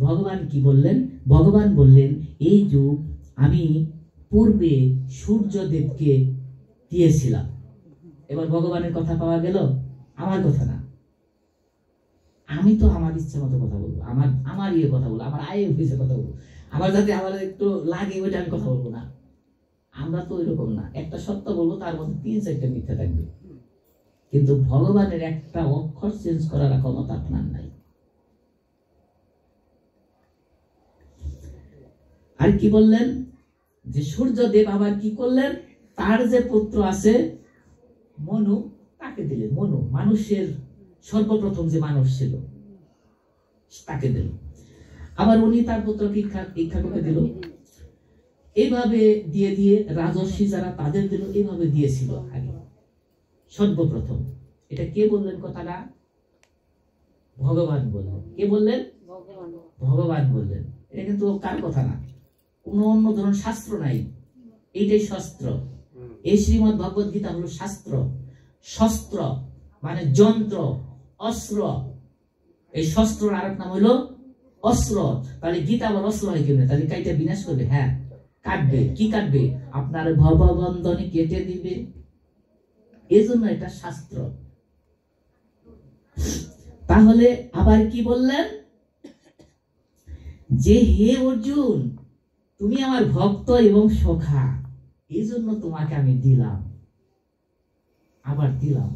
ভগবান কি বললেন? ভগবান বললেন এই যুগ আমি পূর্বে সূর্যদেবকে দিয়েছিলাম। এবার ভগবানের কথা পাওয়া গেল, আমার কথা না। আমি তো আমার ইচ্ছা মতো কথা বলবো, আমার ইয়ে কথা বলবো, আমার আয় অফিসে কথা বলবো, আমার যাতে আমার একটু লাগে ওইটা আমি কথা বলবো না। আমরা তো ওইরকম না, একটা সত্য বলবো তার মধ্যে 3-4টা মিথ্যা থাকবে, কিন্তু ভগবানের একটা অক্ষর চেঞ্জ করার ক্ষমতা আপনার নাই। আর কি বললেন যে সূর্যদেব আবার কি করলেন, তার যে পুত্র আছে মনু, তাকে দিলেন। মনু মানুষের সর্বপ্রথম যে মানুষ ছিল তাকে দিল। আবার উনি তার পুত্রকে ইক্ষাকুকে দিল। এইভাবে দিয়ে দিয়ে রাজর্ষি যারা তাদের দিল, এইভাবে দিয়েছিল আগে সর্বপ্রথম। এটা কে বললেন কথাটা? ভগবান বললেন। কে বললেন? ভগবান বললেন। এটা কিন্তু কার কথা না, কোন অন্য ধরনের শাস্ত্র নাই, এইটাই শাস্ত্র। এই শ্রীমদ্ ভগবত গীতা হলো শাস্ত্র। শস্ত্র মানে যন্ত্র, অস্ত্র। এই শস্ত্রের আরেক নাম হলো অস্ত্র। তাহলে গীতা আবার অস্ত্র হয় কেমনে? তাহলে কাইটা বিনাশ করবে? হ্যাঁ, কাটবে। কি কাটবে? আপনার ভববন্ধনে কেটে দিবে। এজন্য এটা শাস্ত্র। তাহলে আবার কি বললেন যে হে অর্জুন, তুমি আমার ভক্ত এবং সখা, এই জন্য তোমাকে আমি দিলাম, আবার দিলাম।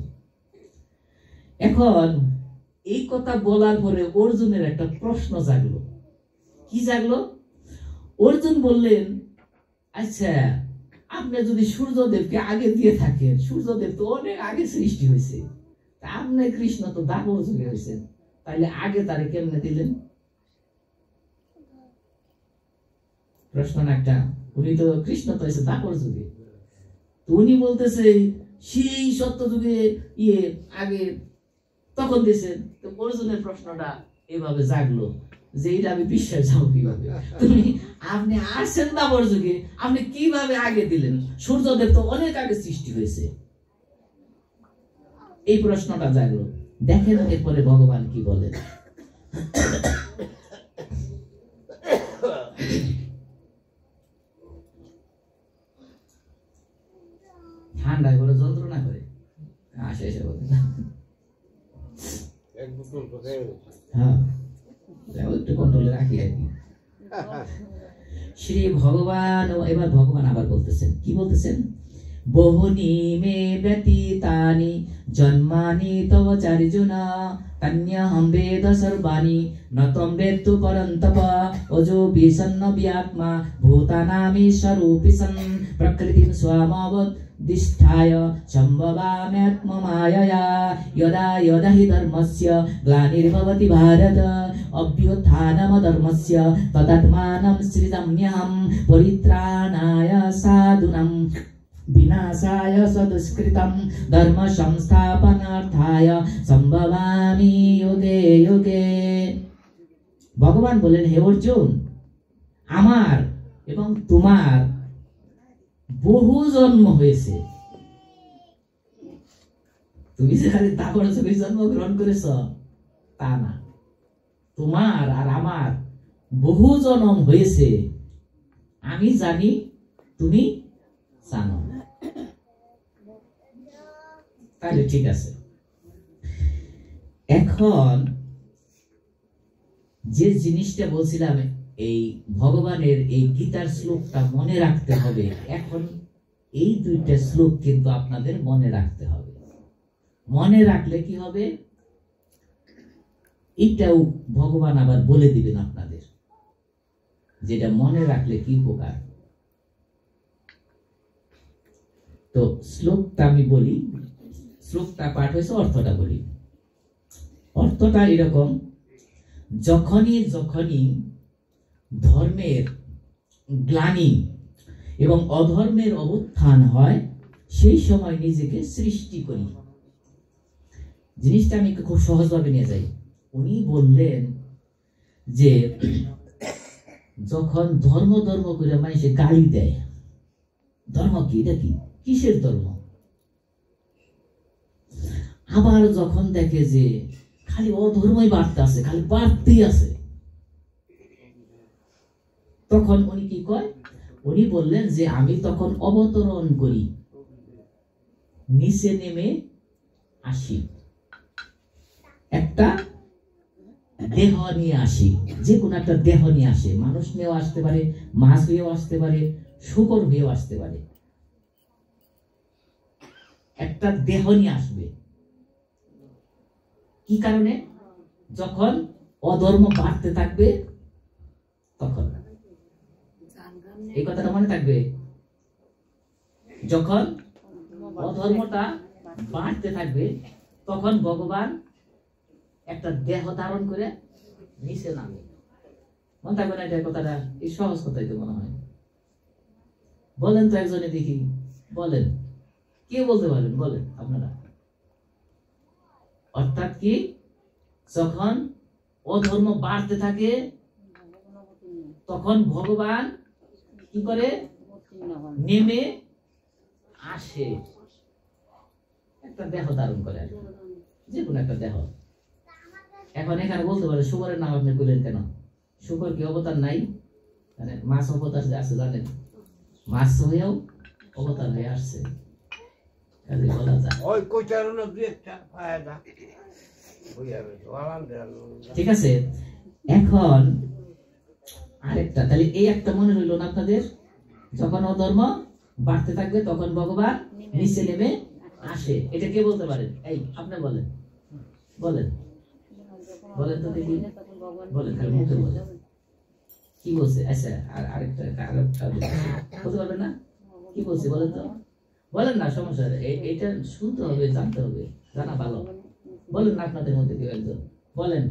এখন এই কথা বলার পরে অর্জুনের একটা প্রশ্ন জাগলো। কি জাগলো? অর্জুন বললেন, আচ্ছা আপনি যদি সূর্যদেবকে আগে দিয়ে থাকেন, সূর্যদেব তো অনেক আগে সৃষ্টি হয়েছে, আপনি কৃষ্ণ তো দাপর যুগে হয়েছেন, তাহলে আগে তারে কেমনে দিলেন? প্রশ্ন একটা। উনি তো কৃষ্ণ তো হয়েছে দাপর যুগে, তো উনি বলতেছে সেই সত্য যুগে আগে তখন দিয়েছেন। তো অর্জুনের প্রশ্নটা এভাবে জাগলো যে এটা আমি বিশ্বাস যাবো কিভাবে? আপনি আসছেন দাপর যুগে, আপনি কিভাবে আগে দিলেন? সূর্যদেব তো অনেক আগে সৃষ্টি হয়েছে। এই প্রশ্নটা জাগলো। দেখেন এরপরে ভগবান কি বলেন। ঠান্ডায় বড় যন্ত্রণা করে আসে এসে বলে। হ্যাঁ, একটু কন্ট্রোলে রাখি আর কি। শ্রী ভগবান। এবার ভগবান আবার বলতেছেন, কি বলতেছেন? বহুনি মে ব্যতীতানি জন্মানি তব চার্জুন তন্যহম বেদ সর্বাণি ন ত্বম বেত্তু পরন্তপ অজো বিসন্ন ব্যাত্মা ভূতানামীশ্বরূপি সন প্রকৃতিম স্বমবদ্ধিষ্ঠায় সম্ভবাম্যাত্মমায়য়া যদা যদা হি ধর্মস্য গ্লানির্ভবতি ভারত অভ্যুত্থানমধর্মস্য তদাত্মাनं সৃজাম্যহম পরিত্রাণায় সাধুনাং বিনাশায় সদুষ্কৃতম ধর্ম সংস্থাপনার্থায় সম্ভবামি যুগে যুগে। ভগবান বলেন, হে অর্জুন, আমার এবং তোমার বহু জন্ম হয়েছে। তুমি যে খালি দাপর যুগে জন্মগ্রহণ করেছ তা না, তোমার আর আমার বহু জন্ম হয়েছে। আমি জানি, তুমি জানো। তাহলে ঠিক আছে। এখন যে জিনিসটা বলছিলাম, এই ভগবানের এই গীতার শ্লোকটা মনে রাখতে হবে। এখন এই দুইটা শ্লোক কিন্তু আপনাদের মনে রাখতে হবে। মনে রাখলে কি হবে, এটাও ভগবান আবার বলে দিবেন আপনাদের, যেটা মনে রাখলে কি উপকার। তো শ্লোকটা আমি বলি, শ্লোকটা পাঠ হয়েছে, অর্থটা বলি। অর্থটা এরকম, যখনই যখনই ধর্মের গ্লানি এবং অধর্মের অবস্থান হয়, সেই সময় নিজেকে সৃষ্টি করি। জিনিসটা আমি খুব সহজভাবে নিয়ে যাই। উনি বললেন যে যখন ধর্ম ধর্ম করে মানুষে গালি দেয়, ধর্ম কি, এটা কি, কিসের ধর্ম? আবার যখন দেখে যে খালি অধর্মই বাড়তে আছে, খালি বাড়তেই আছে, তখন উনি কি কয়? উনি বললেন যে আমি তখন অবতরণ করি, নিচে নেমে আসি, একটা দেহ নিয়ে আসি, যে কোনো একটা দেহ নিয়ে আসে। মানুষ নিয়েও আসতে পারে, মাছ হয়েও আসতে পারে, শুকর হয়েও আসতে পারে। একটা দেহ নিয়ে আসবে। কি কারণে? যখন অধর্ম বাড়তে থাকবে তখন। এই কথাটা মনে থাকবে। যখন অধর্মটা বাড়তে থাকবে তখন ভগবান একটা দেহ ধারণ করে নিচে নামে। মনে থাকবে না এটা কথাটা? এই সহজ কথাই তো মনে হয়। বলেন তো একজনে দেখি, বলেন, কে বলতে পারেন? বলেন আপনারা। অর্থাৎ কি, যখন অধর্ম বাড়তে থাকে তখন ভগবান কি করে? নেমে আসে, একটা দেহ ধারণ করে, যে কোনো একটা দেহ। এখন এখানে বলতে পারে শুকরের নাম আপনি বললেন কেন? শুকর কি অবতার নাই? মানে মাছ অবতার যে আছে জানেন, মাছ হয়েও অবতার হয়ে আসছে। বলা যায় ঠিক আছে। এখন আরেকটা, তাহলে এই একটা মনে রইল না আপনাদের? যখন অধর্ম বাড়তে থাকবে তখন ভগবান নিচে নেমে আসে। এটা কে বলতে পারেন? এই আপনি বলেন, বলেন, বলেন তো দেখি, বলেন, খালি মুখে বলেন। কি বলছে? আচ্ছা, আরেকটা বলতে পারবেন না? কি বলছে বলেন তো? বলেন না, সমস্যা এটা শুনতে হবে, জানতে হবে, জানা ভালো। বলেন না আপনাদের মধ্যে কেউ একজন বলেন।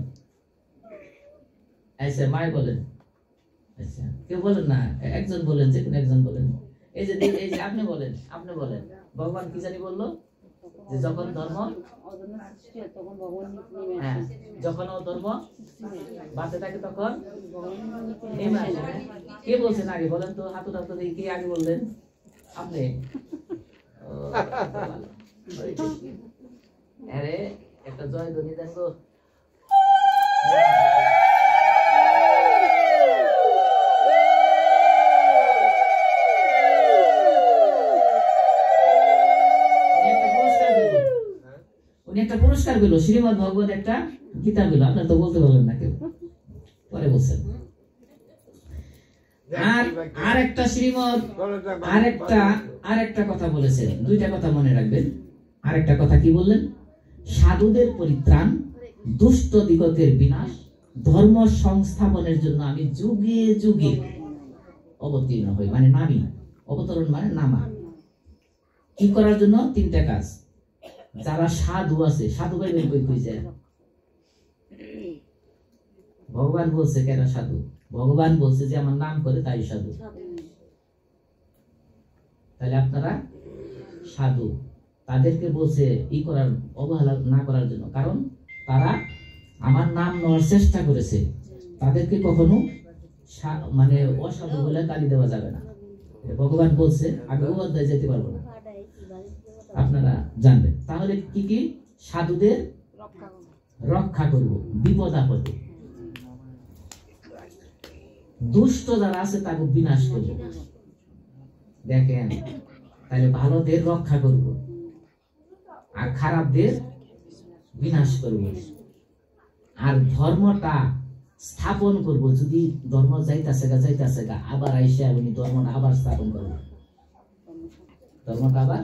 আচ্ছা, মায় বলেন। আচ্ছা, কেউ বলেন না, একজন বলেন, যে কোনো একজন বলেন। এই যে আপনি বলেন, আপনি বলেন। ভগবান কি জানি বললো যে যখন ধর্ম, হ্যাঁ, যখন ধর্ম বাড়তে থাকে তখন নেমে আসে। কে বলছেন আগে? বলেন তো, হাত উঠাতে দেখি, কে আগে বললেন? আপনি? আরে একটা জয় ধ্বনি দেন গো। উনি একটা পুরস্কার পেল, শ্রীমদ ভগবত একটা গীতা পেল। আপনার তো বলতে পারলেন না কেউ, পরে বলছেন। আর আরেকটা শ্রীমদ আরেকটা কথা বলেছেন, দুইটা কথা মনে রাখবেন। আরেকটা কথা কি বললেন? সাধুদের পরিত্রাণ, দুষ্ট দিগতের বিনাশ, ধর্ম সংস্থাপনের জন্য আমি যুগে যুগে অবতীর্ণ হই। মানে নামি, অবতরণ মানে নামা। কি করার জন্য? তিনটা কাজ। যারা সাধু আছে, সাধু ভাই বই কইছে, ভগবান বলছে কেন সাধু? ভগবান বলছে যে আমার নাম করে তাই সাধু। তাহলে আপনারা সাধু, তাদেরকে বলছে ই করার, অবহেলা না করার জন্য, কারণ তারা আমার নাম নেওয়ার চেষ্টা করেছে। তাদেরকে কখনো মানে অসাধু বলে গালি দেওয়া যাবে না। ভগবান বলছে, আগে ও অধ্যায় যেতে পারবো না, আপনারা জানবেন। তাহলে কি কি? সাধুদের রক্ষা করব বিপদ আপদে, দুষ্ট যারা আছে তাকে বিনাশ করব। দেখেন, তাহলে ভালোদের রক্ষা করব আর খারাপদের বিনাশ করব, আর ধর্মটা স্থাপন করব। যদি ধর্ম যাইতাছে গা আবার আইসা উনি ধর্মটা আবার স্থাপন করব। ধর্মটা আবার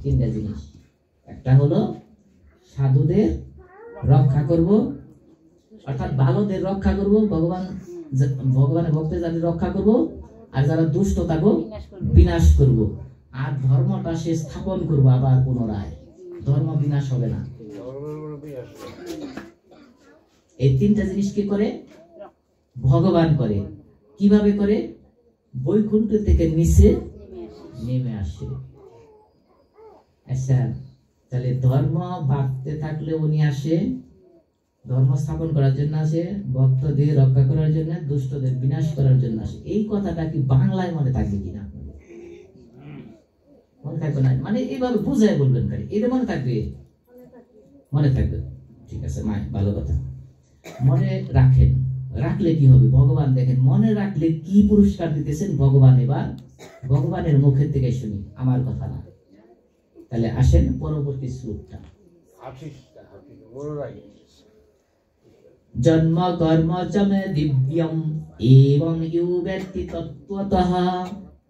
তিনটা জিনিস। একটা হলো সাধুদের রক্ষা করব, অর্থাৎ ভালোদের রক্ষা করব, ভগবানের ভক্তের যাদের রক্ষা করব, আর যারা দুষ্ট তাকে বিনাশ করব। আর ধর্মটা সে স্থাপন করব আবার পুনরায়, ধর্ম বিনাশ হবে না। এই তিনটা জিনিস কি করে? ভগবান করে। কিভাবে করে? বৈকুণ্ঠ থেকে নিচে নেমে আসে। আচ্ছা, তাহলে ধর্ম বাড়তে থাকলে উনি আসে, ধর্ম স্থাপন করার জন্য আসে, ভক্তদের রক্ষা করার জন্য, দুষ্টদের বিনাশ করার জন্য আসে। এই কথাটা কি বাংলায় মনে থাকবে কিনা? মনে থাকবে না? মানে এইভাবে বুঝায় বলবেন, খালি এটা মনে থাকবে, মনে থাকবে। ঠিক আছে মা, ভালো কথা, মনে রাখেন। রাখলে কি হবে? ভগবান দেখেন, মনে রাখলে কি পুরস্কার দিতেছেন ভগবান। এবার ভগবানের মুখের থেকে শুনি, আমার কথা না। তাহলে আসেন পরবর্তী শ্লোকটা। জন্ম কর্ম চ মে দিব্যম এবং ইউ ব্যক্তি তত্ত্বতঃ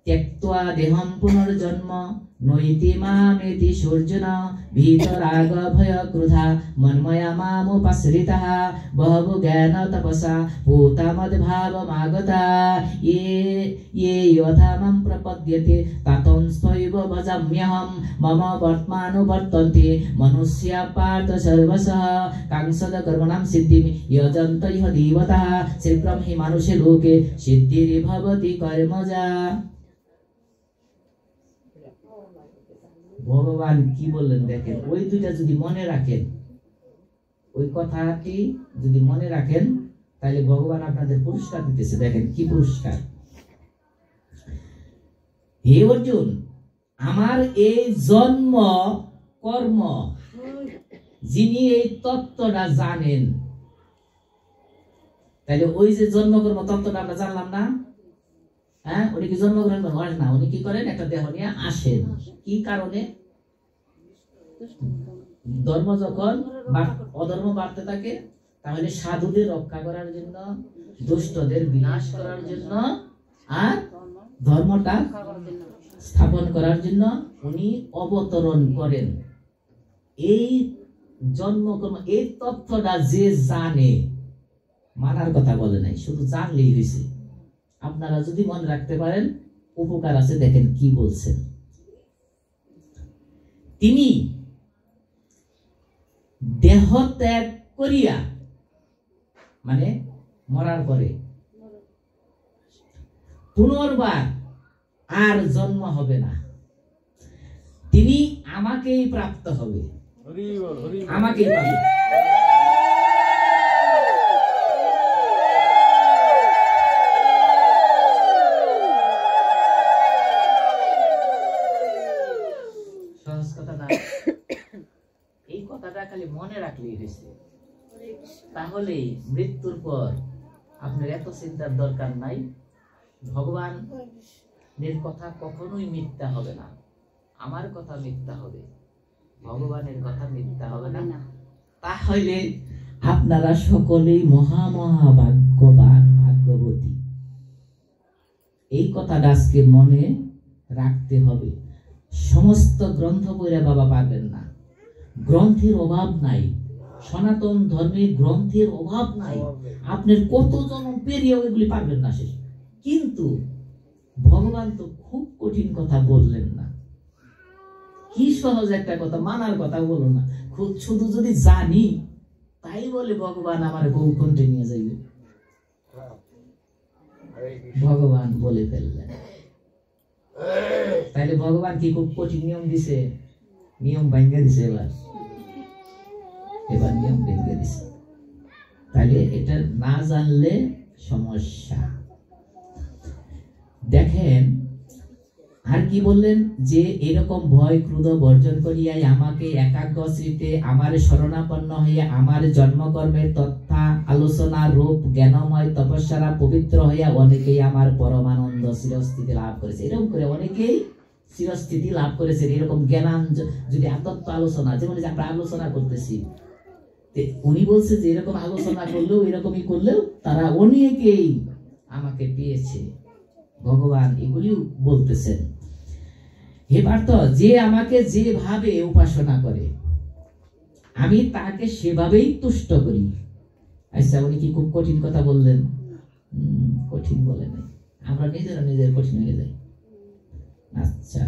त्यक्त्वा देहं पुनर्जन्म नैति मामेति सौर्जुन भीतराग भय क्रोधा मन्मया मामुपश्रितः बहवो ज्ञान तपसा भूता मद्भावमागता ये यथा मां प्रपद्यते ततंस्तैव भजाम्यहं मम वर्त्मानुवर्तन्ते मनुष्या पार्थ सर्वशः कांसद कर्मणां सिद्धिं यजन्त इह देवताः शीघ्रं हि मानुषे लोके सिद्धिर्भवति कर्मजा। ভগবান কি বললেন দেখেন, ওই দুইটা যদি মনে রাখেন, ওই কথাটি যদি মনে রাখেন, তাহলে ভগবান আপনাদের পুরস্কার দিতেছে। দেখেন কি পুরস্কার। হে অর্জুন, আমার এই জন্ম কর্ম যিনি এই তত্ত্বটা জানেন, তাহলে ওই যে জন্ম কর্ম তত্ত্বটা আমরা জানলাম না, হ্যাঁ, উনি কি জন্মগ্রহণ করেন না, উনি কি করেন, একটা দেহ নিয়ে আসেন। কি কারণে? ধর্ম যখন অধর্ম বাড়তে থাকে, তাহলে সাধুদের রক্ষা করার জন্য, দুষ্টদের বিনাশ করার জন্য, আর ধর্মটা স্থাপন করার জন্য উনি অবতরণ করেন। এই জন্মকর্ম, এই তথ্যটা যে জানে, মানার কথা বলে নাই, শুধু জানলেই হয়েছে। আপনারা যদি মনে রাখতে পারেন উপকার আছে। দেখেন কি বলছেন, তিনি দেহ ত্যাগ করিয়া, মানে মরার পরে পুনর্বার আর জন্ম হবে না, তিনি আমাকেই প্রাপ্ত হবে, আমাকেই পাবে। সহজ কথা না, এই কথাটা খালি মনে রাখলেই হয়েছে। তাহলে মৃত্যুর পর আপনার এত চিন্তার দরকার নাই। ভগবানের কথা কখনোই মিথ্যা হবে না, আমার কথা মিথ্যা হবে, ভগবানের কথা মিথ্যা হবে না। তাহলে আপনারা সকলেই মহাভাগ্যবান, ভাগ্যবতী। এই কথাটা আজকে মনে রাখতে হবে। সমস্ত গ্রন্থ পড়ে বাবা পারবেন না, গ্রন্থের অভাব নাই, সনাতন ধর্মের গ্রন্থের অভাব নাই। আপনার কত জন্ম পেরিয়ে ওইগুলি পারবেন না শেষ। কিন্তু ভগবান তো খুব কঠিন কথা বললেন না, কি সহজ একটা কথা, মানার কথা বলো না। খুব শুধু যদি জানি তাই বলে ভগবান আমার বৌকুণ্ঠে নিয়ে যাইবে, ভগবান বলে ফেললেন। তাইলে ভগবান কি খুব কঠিন নিয়ম দিছে? নিয়ম ভাঙ্গা দিছে। এবার নিয়ম ভেঙে দিছে। তাহলে এটা না জানলে সমস্যা। দেখেন আর কি বললেন, যে এরকম ভয় ক্রোধ বর্জন করিয়াই আমাকে একাগ্রচিত্তে আমার শরণাপন্ন হইয়া আমার জন্মকর্মের তথা আলোচনা রূপ জ্ঞানময় তপস্যারা পবিত্র হইয়া অনেকেই আমার পরমানন্দ চিরস্থিতি লাভ করেছে। এরকম করে অনেকেই চিরস্থিতি লাভ করেছে। এরকম জ্ঞান যদি আতত্ত্ব আলোচনা, যেমন আমরা আলোচনা করতেছি, উনি বলছে যে এরকম আলোচনা করলেও, এরকমই করলেও তারা অনেকেই আমাকে পেয়েছে। ভগবান এগুলিও বলতেছেন। হে পার্থ, যে আমাকে যেভাবে উপাসনা করে আমি তাকে সেভাবেই তুষ্ট করি। আচ্ছা, উনি কি খুব কঠিন কথা বললেন? কঠিন বলে নাই, আমরা নিজেরা নিজের কঠিন হয়ে যাই। আচ্ছা,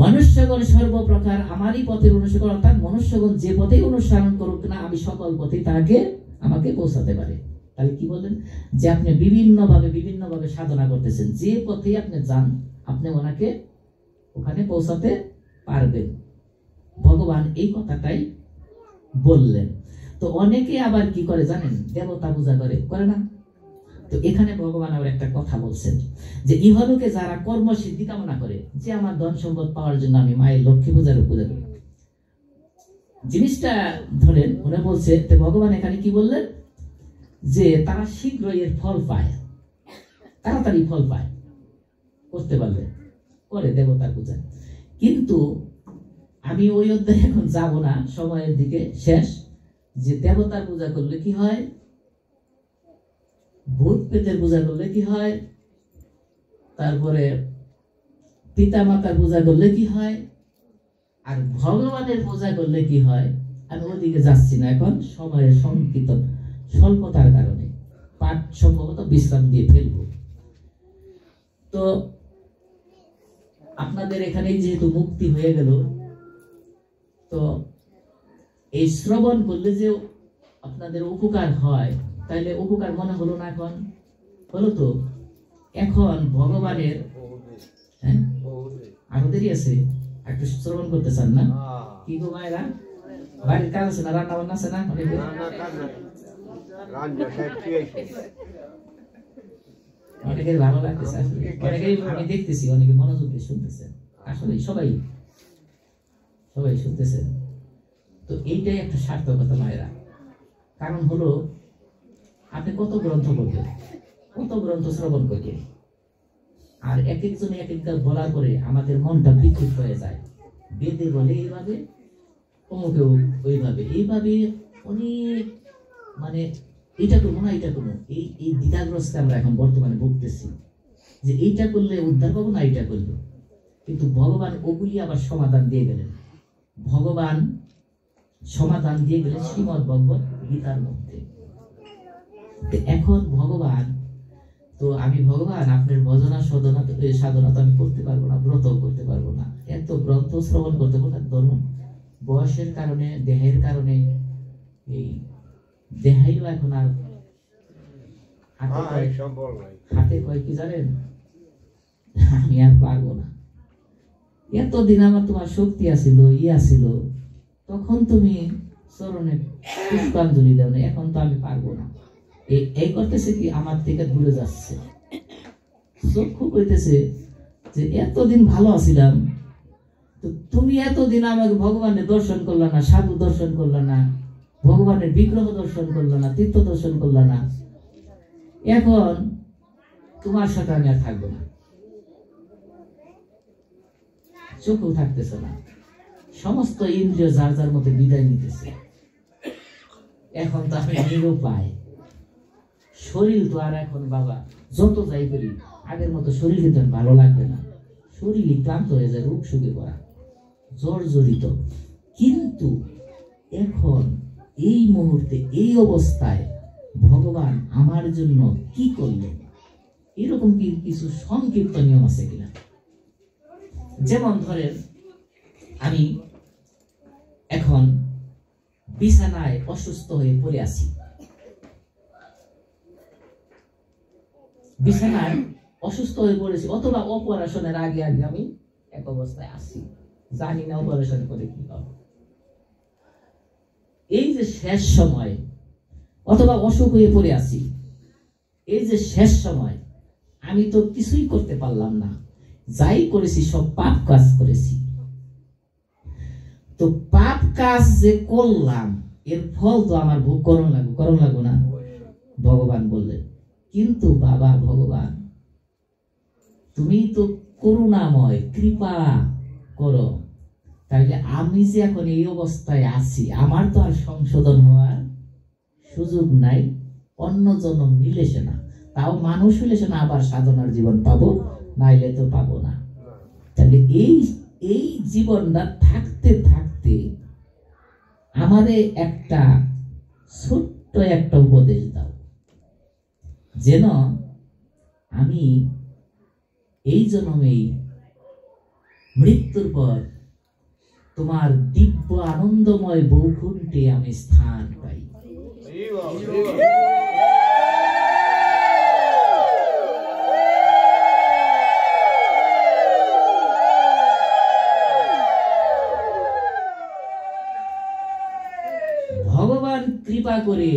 মনুষ্যগণ সর্বপ্রকার আমারই পথের অনুসরণ, অর্থাৎ মনুষ্যগণ যে পথেই অনুসরণ করুক না, আমি সকল পথেই তাকে আমাকে পৌঁছাতে পারে। তাহলে কি বললেন, যে আপনি বিভিন্ন ভাবে সাধনা করতেছেন, যে পথে আপনি যান আপনি ওনাকে ওখানে পৌঁছাতে পারবেন। ভগবান এই কথাটাই বললেন। তো অনেকে আবার কি করে জানেন, দেবতা পূজা করে না? তো এখানে ভগবান আবার একটা কথা বলছেন, যে ইহলোকে যারা কর্মসিদ্ধি কামনা করে, যে আমার ধন সম্পদ পাওয়ার জন্য আমি মায়ের লক্ষ্মী পূজার পূজা করি, জিনিসটা ধরেন উনি বলছে, ভগবান এখানে কি বললেন, যে তারা শীঘ্রই এর ফল পায়, তাড়াতাড়ি ফল পায়, করতে পারলে করে দেবতার পূজা। কিন্তু আমি ওই অধ্যায়ে এখন যাব না, সময়ের দিকে শেষ। যে দেবতার পূজা করলে কি হয়, ভূত পেতের পূজা করলে কি হয়, তারপরে পিতা মাতার পূজা করলে কি হয় আর ভগবানের পূজা করলে কি হয়, আমি ওদিকে যাচ্ছি না এখন, সময়ের সংকীর্ণ স্বল্পতার কারণে পাঠ সম্ভবত বিশ্রাম দিয়ে ফেলব। তো আপনাদের এখানে যেহেতু মুক্তি হয়ে গেল, তো এই শ্রবণ করলে যে আপনাদের উপকার হয়, তাইলে উপকার মনে হলো না? এখন হলো তো। এখন ভগবানের আরো দেরি আছে, একটু শ্রবণ করতে চান না? কি গো মায়েরা, বাড়ির কাজ আছে না, রান্না বান্না আছে না? অনেকের ভালো লাগতেছে, অনেকেই আমি দেখতেছি অনেকে মনোযোগ দিয়ে শুনতেছেন, আসলে সবাই শুনতেছেন। তো এইটাই একটা সার্থকতা মায়েরা। কারণ হলো আপনি কত গ্রন্থ পড়বেন, কত গ্রন্থ শ্রবণ করবেন, আর এক একজনে এক একটা বলার পরে আমাদের মনটা বিক্ষিপ্ত হয়ে যায়। বেদে বলে এইভাবে, অমুকেও ওইভাবে, এইভাবে অনেক মানে এইটা করবো না এইটা করবো, এই দ্বিধাগ্রস্তে আমরা এখন বর্তমানে ভুগতেছি যে এইটা করলে উদ্ধার পাবো না এইটা করবো। কিন্তু ভগবান ওগুলি আবার সমাধান দিয়ে গেলেন। ভগবান সমাধান দিয়ে গেলেন শ্রীমদ্ ভগবত গীতার মধ্যে। এখন ভগবান তো, আমি ভগবান আপনার ভজনা সাধনা তো আমি করতে পারবো না, ব্রত করতে পারবো না, এত গ্রন্থ শ্রবণ করতে পারবো না, ধরুন বয়সের কারণে, দেহের কারণে, এই দেহাইও এখন আর হাতে কয় কি জানেন, আমি আর পারবো না। এতদিন আমার তোমার শক্তি আছিল, ছিল, তখন তুমি চরণে পুষ্পাঞ্জলি দাও না, এখন তো আমি পারবো না। এই করতেছে কি, আমার থেকে দূরে যাচ্ছে। চক্ষু কইতেছে যে এতদিন ভালো আছিলাম, তো তুমি এতদিন আমাকে ভগবানের দর্শন করলা না, সাধু দর্শন করলা না, ভগবানের বিগ্রহ দর্শন করলা না, তীর্থ দর্শন করলা না, এখন তোমার সাথে আমি আর থাকবো না। চোখও থাকতেছে না, সমস্ত ইন্দ্রিয় যার যার মধ্যে বিদায় নিতেছে। এখন তো আমি নিরুপায়, শরীর তো আর এখন বাবা যত যাই করি আগের মতো শরীর কিন্তু ভালো লাগবে না, শরীরই ক্লান্ত হয়ে যায়, রোগ সুখে পড়া, জর্জরিত। কিন্তু এখন এই মুহূর্তে এই অবস্থায় ভগবান আমার জন্য কি করলেন, এরকম কি কিছু সংক্ষিপ্ত নিয়ম আছে কিনা? যেমন ধরেন আমি এখন বিছানায় অসুস্থ হয়ে পড়ে আছি, বিছানায় অসুস্থ হয়ে পড়েছি, অথবা অপারেশনের আগে আমি এক অবস্থায় আছি, জানি না অপারেশন করে কি হবে। এই যে শেষ সময়, অথবা অসুখ হয়ে পড়ে আছি, এই যে শেষ সময়, আমি তো কিছুই করতে পারলাম না, যাই করেছি সব পাপ কাজ করেছি। তো পাপ কাজ যে করলাম এর ফল তো আমার ভোগ করণ লাগবো না, ভগবান বললেন। কিন্তু বাবা ভগবান, তুমি তো করুণাময়, কৃপা করো, তাইলে আমি যে এখন এই অবস্থায় আছি, আমার তো আর সংশোধন হওয়ার সুযোগ নাই, অন্য জন্ম নিলে সে না, তাও মানুষ হইলে সে না আবার সাধনার জীবন পাবো, নাইলে তো পাবো না। তাহলে এই জীবনটা থাকতে থাকতে আমারে একটা ছোট্ট একটা উপদেশ দাও, যেন আমি এই জন্মেই মৃত্যুর পর তোমার দিব্য আনন্দময় বৈকুণ্ঠে আমি স্থান পাই। ভগবান কৃপা করে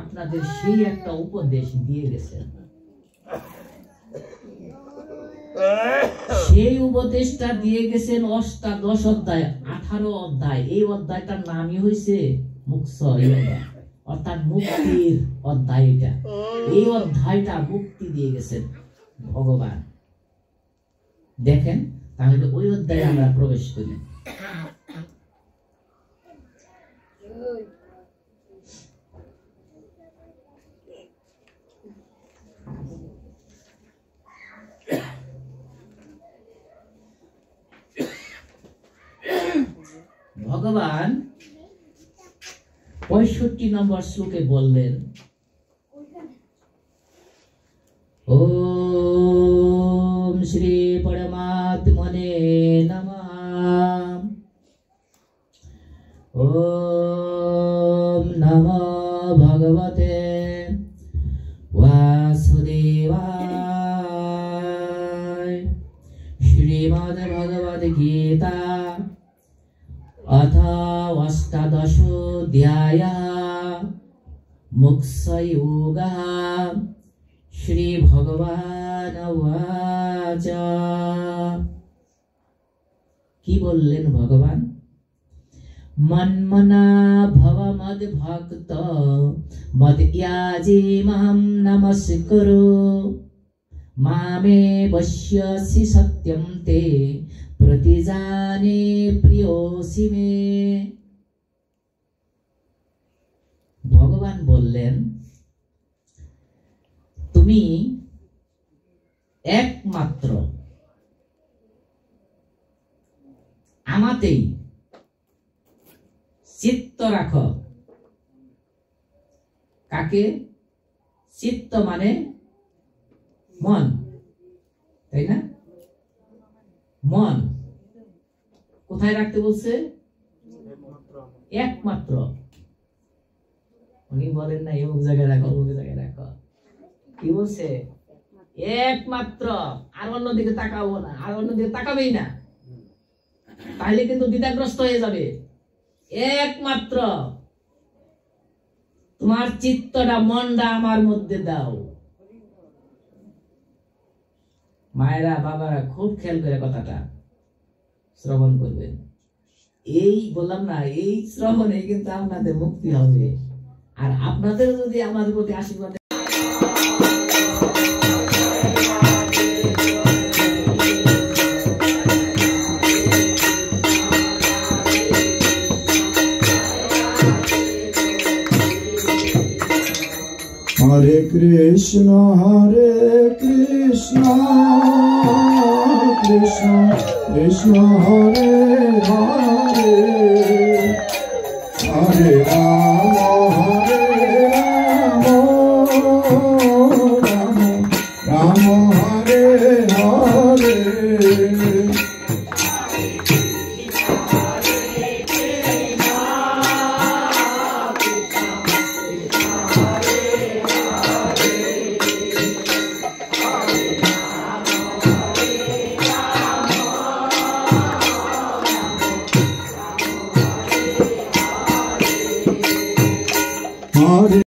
আপনাদের সেই একটা উপদেশ দিয়ে গেছেন। সেই উপদেশটা দিয়ে গেছেন অষ্টাদশ অধ্যায়, 18 অধ্যায়। এই অধ্যায়টার নামই হয়েছে মুক্স যোগা, অর্থাৎ মুক্তির অধ্যায়। এটা এই অধ্যায়টা মুক্তি দিয়ে গেছেন ভগবান। দেখেন, তাহলে ওই অধ্যায়ে আমরা প্রবেশ করি। ভগবান 65 নম্বর শ্লোকে বললেন, ওম শ্রী পরমাত্মনে নমঃ, ওম নমো ভগবতে वासुदेवाय। श्रीमद् भगवद गीता अथ अष्टादशोऽध्यायः मोक्षयोगः। श्री भगवान उवाच। की बोललेन भगवान? मन्मना भव मद्भक्त मद्याजी मां नमस्कुरु, मामे वश्यसि सत्यं ते प्रतिजाने प्रियोसि मे। भगवान बोललेन, तुमी एकमात्र आमातेई चित्त राखो। काके? चित्त माने मन, ताई ना? मन कोथाय राखते बोलছে? एकमात्र। उनी बोलेन ना एक জায়গায় রাখো, অমুক জায়গায় রাখো। কি বলছে? একমাত্র। আর অন্যদিকে তাকাবো না, আর অন্যদিকে তাকাবেই না, তাহলে কিন্তু দ্বিধাগ্রস্ত হয়ে যাবে। একমাত্র তোমার চিত্তটা, মনটা আমার মধ্যে দাও। মায়েরা বাবারা খুব খেয়াল করে কথাটা শ্রবণ করবেন। এই বললাম না, এই শ্রবণে কিন্তু আপনাদের মুক্তি হবে। আর আপনাদের যদি আমাদের প্রতি আশীর্বাদ हरे कृष्ण कृष्ण कृष्ण हरे हरे, हरे राम राम राम हरे हरे। हरे